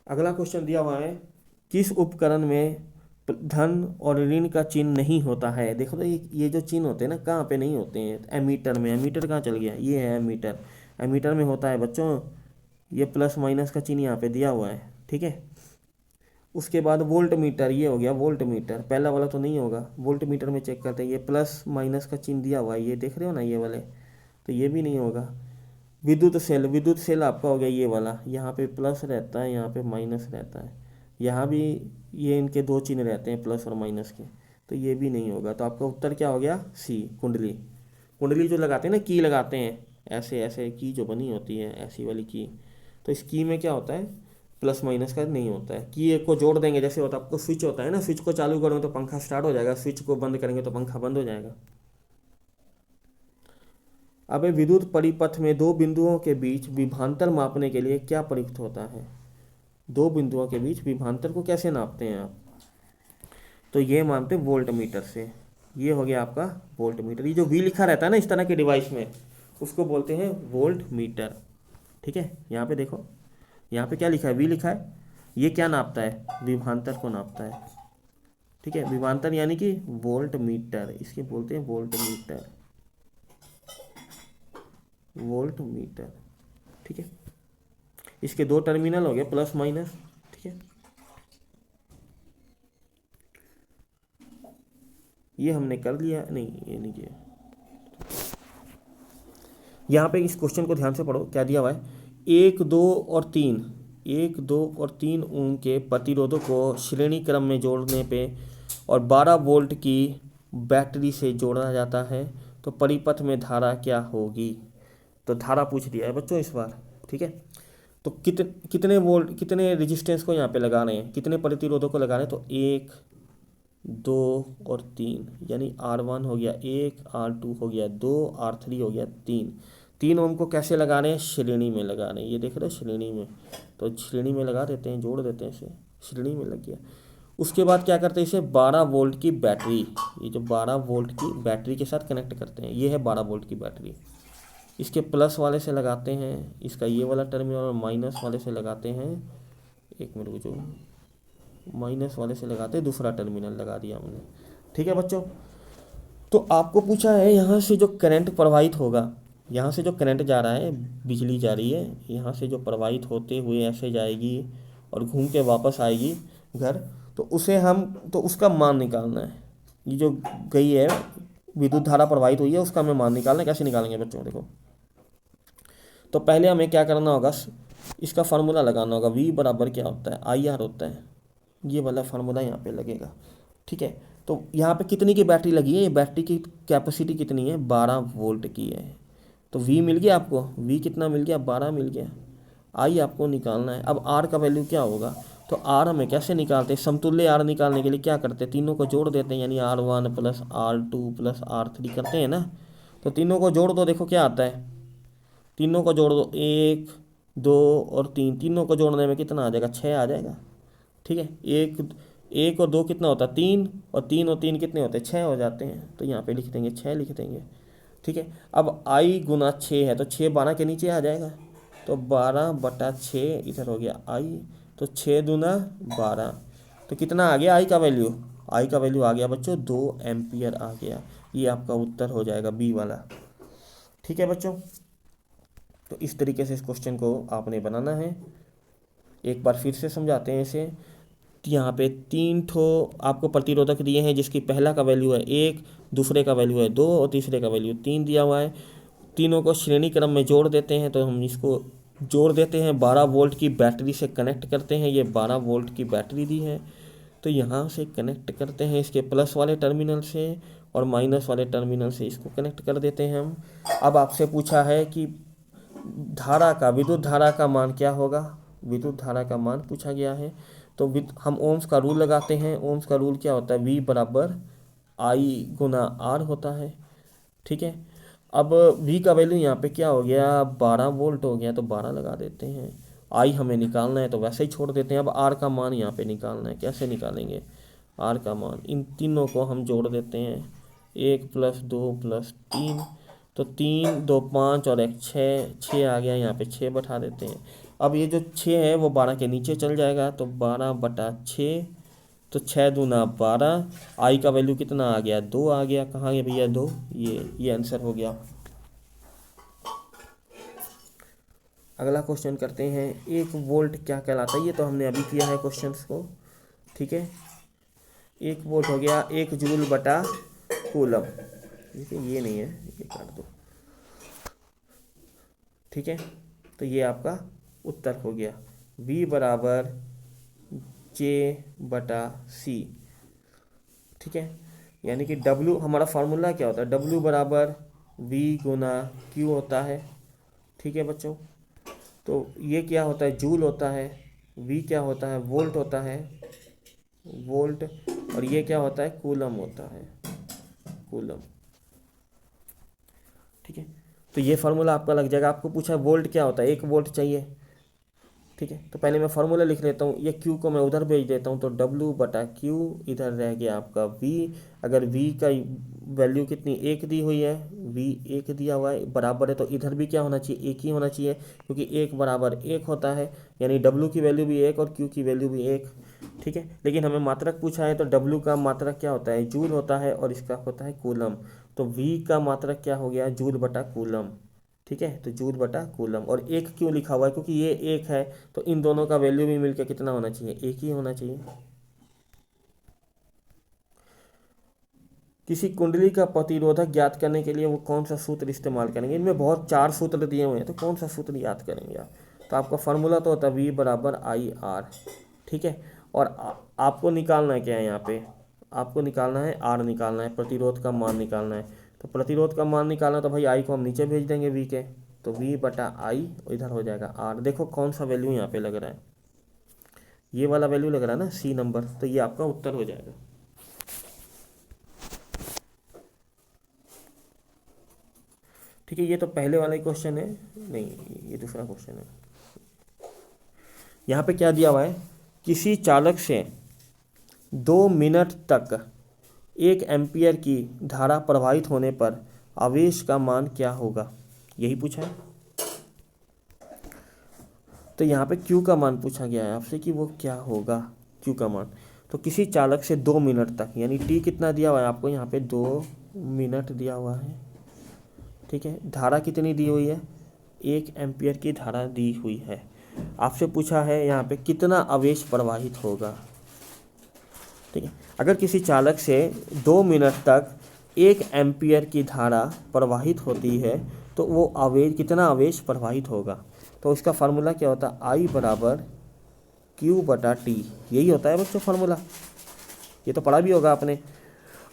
S1: अगला क्वेश्चन दिया हुआ है, किस उपकरण में धन और ऋण का चिन्ह नहीं होता है। देखो तो ये जो चिन्ह होते हैं ना, कहाँ पे नहीं होते हैं, एमीटर में। एमीटर कहाँ चल गया, ये है एमीटर, एमीटर में होता है बच्चों, ये प्लस माइनस का चिन्ह यहाँ पे दिया हुआ है। ठीक है, उसके बाद वोल्ट मीटर, ये हो गया वोल्ट मीटर, पहला वाला तो नहीं होगा, वोल्ट मीटर में चेक करते हैं, ये प्लस माइनस का चिन्ह दिया हुआ है, ये देख रहे हो ना ये वाले, तो ये भी नहीं होगा। विद्युत सेल, विद्युत सेल आपका हो गया ये वाला, यहाँ पे प्लस रहता है, यहाँ पे माइनस रहता है, यहाँ भी ये इनके दो चिन्ह रहते हैं प्लस और माइनस के, तो ये भी नहीं होगा। तो आपका उत्तर क्या हो गया, सी, कुंडली। कुंडली जो लगाते हैं ना, की लगाते हैं, ऐसे ऐसे की जो बनी होती है, ऐसी वाली की, तो इस की में क्या होता है, प्लस माइनस का नहीं होता है। की एक को जोड़ देंगे, जैसे होता है आपको स्विच होता है ना, स्विच को चालू करोगे तो पंखा स्टार्ट हो जाएगा, स्विच को बंद करेंगे तो पंखा बंद हो जाएगा। अब विद्युत परिपथ में दो बिंदुओं के बीच विभवांतर मापने के लिए क्या प्रयुक्त होता है। दो बिंदुओं के बीच विभवांतर को कैसे नापते हैं आप, तो ये मानते हैं वोल्ट मीटर से। ये हो गया आपका वोल्ट मीटर, ये जो वी लिखा रहता है ना इस तरह के डिवाइस में, उसको बोलते हैं वोल्ट मीटर। ठीक है, यहाँ पे देखो, यहाँ पे क्या लिखा है, वी लिखा है, ये क्या नापता है, विभवांतर को नापता है। ठीक है, विभवांतर यानी कि वोल्ट मीटर, इसके बोलते हैं वोल्ट मीटर, वोल्ट मीटर। ठीक है, इसके दो टर्मिनल हो गए, प्लस माइनस। ठीक है, ये हमने कर लिया, नहीं ये नहीं किया। यहाँ पे इस क्वेश्चन को ध्यान से पढ़ो, क्या दिया हुआ है, 1, 2 और 3 ओम के प्रतिरोधों को श्रेणी क्रम में जोड़ने पे और 12 वोल्ट की बैटरी से जोड़ा जाता है तो परिपथ में धारा क्या होगी। तो धारा पूछ दिया है बच्चों इस बार, ठीक है। तो कितने वोल्ट, कितने रेजिस्टेंस को यहाँ पे लगा रहे हैं, कितने प्रतिरोधों को लगा रहे हैं, तो 1, 2 और 3, यानी R1 हो गया 1, R2 हो गया 2, R3 हो गया 3। 3 ओम को कैसे लगा रहे हैं, श्रेणी में लगा रहे हैं, ये देख रहे हो श्रेणी में, तो श्रेणी में लगा देते हैं, जोड़ देते हैं इसे, श्रेणी में लग गया। उसके बाद क्या करते हैं, इसे 12 वोल्ट की बैटरी, ये जो 12 वोल्ट की बैटरी के साथ कनेक्ट करते हैं, ये है 12 वोल्ट की बैटरी। इसके प्लस वाले से लगाते हैं, इसका ये वाला टर्मिनल, और माइनस वाले से लगाते हैं, एक मिनट रुको, माइनस वाले से लगाते हैं, दूसरा टर्मिनल लगा दिया हमने, ठीक है बच्चों। तो आपको पूछा है यहाँ से जो करंट प्रवाहित होगा, यहाँ से जो करंट जा रहा है, बिजली जा रही है, यहाँ से जो प्रवाहित होते हुए ऐसे जाएगी और घूम के वापस आएगी घर, तो उसे हम, तो उसका मान निकालना है। ये जो गई है विद्युत धारा प्रवाहित हुई है, उसका हमें मान निकालना है। कैसे निकालेंगे बच्चों, देखो, तो पहले हमें क्या करना होगा, इसका फार्मूला लगाना होगा। V बराबर क्या होता है, IR होता है, ये वाला फार्मूला यहाँ पे लगेगा, ठीक है। तो यहाँ पे कितनी की बैटरी लगी है, ये बैटरी की कैपेसिटी कितनी है, 12 वोल्ट की है। तो V मिल गया आपको, V कितना मिल गया, 12 मिल गया। I आपको निकालना है। अब R का वैल्यू क्या होगा, तो R हमें कैसे निकालते हैं, समतुल्य R निकालने के लिए क्या करते हैं, तीनों को जोड़ देते हैं, यानी R1 plus R2 plus R3 करते हैं ना। तो तीनों को जोड़ दो, देखो क्या आता है, तीनों को जोड़ दो, 1, 2 और 3, तीनों को जोड़ने में कितना आ जाएगा, 6 आ जाएगा, ठीक है। 1 और 2 कितना होता है, 3, और 3 कितने होते हैं, 6 हो जाते हैं। तो यहाँ पे लिख देंगे 6 लिख देंगे, ठीक है। अब I गुना 6 है, तो 6 12 के नीचे आ जाएगा, तो 12/6 इधर हो गया I, तो 6 दूना 12, तो कितना आ गया I का वैल्यू, I का वैल्यू आ गया बच्चों 2 एम्पियर आ गया। ये आपका उत्तर हो जाएगा B वाला, ठीक है बच्चों। तो इस तरीके से इस क्वेश्चन को आपने बनाना है। एक बार फिर से समझाते हैं इसे। यहाँ पे 3 ठो आपको प्रतिरोधक दिए हैं, जिसकी पहला का वैल्यू है 1, दूसरे का वैल्यू है 2 और तीसरे का वैल्यू 3 दिया हुआ है। तीनों को श्रेणी क्रम में जोड़ देते हैं, तो हम इसको जोड़ देते हैं, 12 वोल्ट की बैटरी से कनेक्ट करते हैं। ये 12 वोल्ट की बैटरी दी है, तो यहाँ से कनेक्ट करते हैं इसके प्लस वाले टर्मिनल से, और माइनस वाले टर्मिनल से इसको कनेक्ट कर देते हैं हम। अब आपसे पूछा है कि धारा का, विद्युत धारा का मान क्या होगा, विद्युत धारा का मान पूछा गया है। तो हम ओम्स का रूल लगाते हैं। ओम्स का रूल क्या होता है, V बराबर I गुना R होता है, ठीक है। अब V का वैल्यू यहाँ पे क्या हो गया, 12 वोल्ट हो गया, तो 12 लगा देते हैं। I हमें निकालना है, तो वैसे ही छोड़ देते हैं। अब R का मान यहाँ पे निकालना है, कैसे निकालेंगे, R का मान, इन तीनों को हम जोड़ देते हैं, 1 + 2 + 3, तो 3 2 5 और 1 6 आ गया, यहाँ पे 6 बैठा देते हैं। अब ये जो 6 है वो 12 के नीचे चल जाएगा, तो 12/6, तो 6 दूना 12। I का वैल्यू कितना आ गया, 2 आ गया। कहाँ गया भैया 2, ये आंसर हो गया। अगला क्वेश्चन करते हैं, 1 वोल्ट क्या कहलाता है। ये तो हमने अभी किया है क्वेश्चंस को, ठीक है। 1 वोल्ट हो गया 1 जूल बटा कूलम, ठीक है, ये नहीं है, ये काट दो, ठीक है। तो ये आपका उत्तर हो गया, V बराबर J/C, ठीक है। यानी कि W हमारा फार्मूला क्या होता है, W बराबर V गुना Q होता है, ठीक है बच्चों। तो ये क्या होता है, जूल होता है, V क्या होता है, वोल्ट होता है, वोल्ट, और ये क्या होता है, कूलम होता है, कूलम, ठीक है। तो ये फार्मूला आपका लग जाएगा। आपको पूछा वोल्ट क्या होता है, 1 वोल्ट चाहिए, ठीक है। तो पहले मैं फार्मूला लिख लेता हूँ, ये Q को मैं उधर भेज देता हूँ, तो W/Q इधर रह गया आपका V। अगर V का वैल्यू कितनी, 1 दी हुई है, V 1 दिया हुआ है, बराबर है, तो इधर भी क्या होना चाहिए, 1 ही होना चाहिए, क्योंकि 1 बराबर 1 होता है, यानी W की वैल्यू भी 1 और Q की वैल्यू भी 1, ठीक है। लेकिन हमें मात्रक पूछा है, तो W का मात्रक क्या होता है, जूल होता है, और इसका होता है कूलम। तो V का मात्रक क्या हो गया, जूल/कूलम, ठीक है। तो जूल/कूलम, और 1 क्यों लिखा हुआ है, क्योंकि ये 1 है, तो इन दोनों का वैल्यू भी मिलकर कितना होना चाहिए, 1 ही होना चाहिए। किसी कुंडली का प्रतिरोधक ज्ञात करने के लिए वो कौन सा सूत्र इस्तेमाल करेंगे। इनमें बहुत 4 सूत्र दिए हुए हैं, तो कौन सा सूत्र याद करेंगे आप। तो आपका फार्मूला तो होता है V बराबर आई आर, ठीक है। और आपको निकालना है क्या है यहाँ पे, आपको निकालना है आर, निकालना है प्रतिरोध का मान निकालना है। तो प्रतिरोध का मान निकालना, तो भाई आई को हम नीचे भेज देंगे V के, तो V बटा आई इधर हो जाएगा आर। देखो कौन सा वैल्यू यहाँ पे लग रहा है, ये वाला वैल्यू लग रहा है ना, C नंबर, तो ये आपका उत्तर हो जाएगा। ठीक है, ये तो पहले वाला ही क्वेश्चन है, नहीं ये दूसरा क्वेश्चन है। यहाँ पे क्या दिया हुआ है, किसी चालक से 2 मिनट तक 1 एम्पियर की धारा प्रवाहित होने पर आवेश का मान क्या होगा, यही पूछा है। तो यहाँ पे Q का मान पूछा गया है आपसे कि वो क्या होगा, Q का मान। तो किसी चालक से 2 मिनट तक, यानी T कितना दिया हुआ है आपको, यहाँ पे 2 मिनट दिया हुआ है, ठीक है। धारा कितनी दी हुई है, 1 एम्पियर की धारा दी हुई है। आपसे पूछा है यहाँ पे कितना आवेश प्रवाहित होगा, ठीक है। अगर किसी चालक से 2 मिनट तक 1 एम्पियर की धारा प्रवाहित होती है तो वो आवेश, कितना आवेश प्रवाहित होगा। तो इसका फार्मूला क्या होता है, आई बराबर Q बटा टी, यही होता है बच्चों फार्मूला, ये तो पढ़ा भी होगा आपने।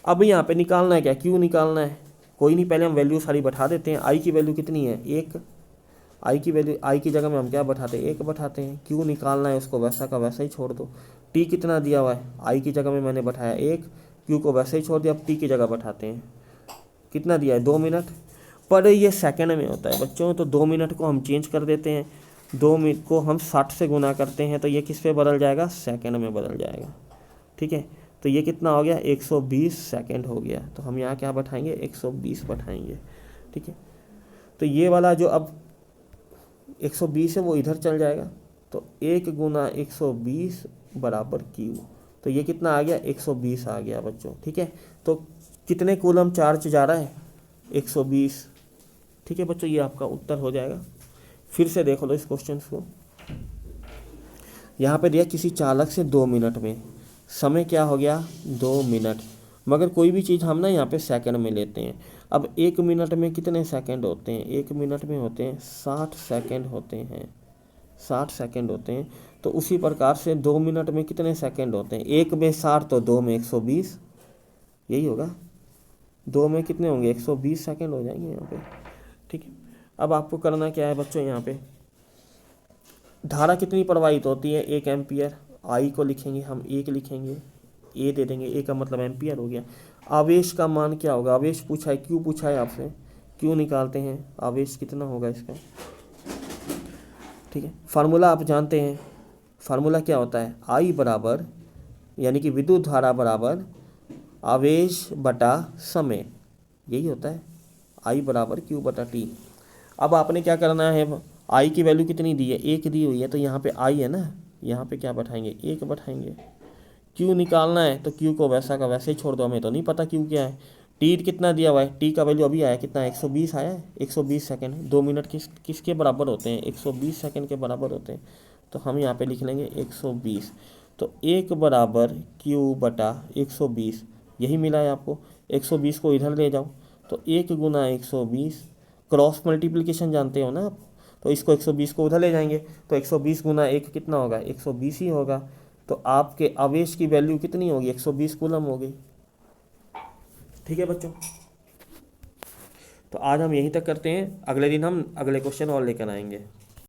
S1: अब यहाँ पे निकालना है क्या, Q निकालना है। कोई नहीं, पहले हम वैल्यू सारी बैठा देते हैं। आई की वैल्यू कितनी है, 1, आई की वैल्यू, आई की जगह में हम क्या बैठाते हैं, 1 बैठाते हैं। Q निकालना है, उसको वैसा का वैसा ही छोड़ दो। T कितना दिया हुआ है, आई की जगह में मैंने बैठाया 1, Q को वैसे ही छोड़ दिया। अब T की जगह बैठाते हैं, कितना दिया है 2 मिनट, पर ये सेकंड में होता है बच्चों, तो 2 मिनट को हम चेंज कर देते हैं, 2 मिनट को हम 60 से गुना करते हैं, तो ये किस पे बदल जाएगा, सेकंड में बदल जाएगा, ठीक है। तो ये कितना हो गया, 120 सेकंड हो गया। तो हम यहाँ क्या बैठाएंगे, 120 बैठाएंगे, ठीक है। तो ये वाला जो अब 120 है वो इधर चल जाएगा, तो 1 गुना 120 बराबर Q। तो ये कितना आ गया, 120 आ गया बच्चों, ठीक है। तो कितने कूलम चार्ज जा रहा है, 120, ठीक है बच्चों, ये आपका उत्तर हो जाएगा। फिर से देख लो इस क्वेश्चन को, यहाँ पे दिया किसी चालक से 2 मिनट में, समय क्या हो गया 2 मिनट, मगर कोई भी चीज़ हम ना यहाँ पे सेकंड में लेते हैं। अब 1 मिनट में कितने सेकंड होते हैं, 1 मिनट में होते हैं 60 सेकंड होते हैं, 60 सेकंड होते हैं। तो उसी प्रकार से 2 मिनट में कितने सेकंड होते हैं, 1 में 60 तो 2 में 120, यही होगा। 2 में कितने होंगे, 120 सेकंड हो जाएंगे यहाँ पे, ठीक है। अब आपको करना क्या है बच्चों, यहाँ पे धारा कितनी प्रवाहित होती है, 1 एम्पियर। आई को लिखेंगे हम, 1 लिखेंगे, ए दे देंगे, ए का मतलब एम्पियर हो गया। आवेश का मान क्या होगा, आवेश पूछा है, क्यू पूछा है आपसे, क्यू निकालते हैं, आवेश कितना होगा इसका, ठीक है। फार्मूला आप जानते हैं, फार्मूला क्या होता है, आई बराबर, यानी कि विद्युत धारा बराबर आवेश बटा समय, यही होता है, आई बराबर Q बटा टी। अब आपने क्या करना है, आई की वैल्यू कितनी दी है, 1 दी हुई है, तो यहाँ पे आई है ना, यहाँ पे क्या बैठाएंगे, 1 बैठाएंगे। Q निकालना है, तो Q को वैसा का वैसे ही छोड़ दो, हमें तो नहीं पता Q क्या है। टी कितना दिया हुआ है, टी का वैल्यू अभी आया कितना, 120 आया है, 120 सेकंड। 2 मिनट किसके बराबर होते हैं, 120 सेकंड के बराबर होते हैं। तो हम यहाँ पे लिख लेंगे 120, तो 1 बराबर Q बटा 120, यही मिला है आपको। 120 को इधर ले जाओ, तो 1 गुना 120, क्रॉस मल्टीप्लिकेशन जानते हो ना आप, तो इसको 120 को उधर ले जाएंगे, तो 120 गुना 1 कितना होगा, 120 ही होगा। तो आपके आवेश की वैल्यू कितनी होगी, 120 कूलम होगी, ठीक है बच्चों। तो आज हम यहीं तक करते हैं, अगले दिन हम अगले क्वेश्चन और लेकर आएंगे।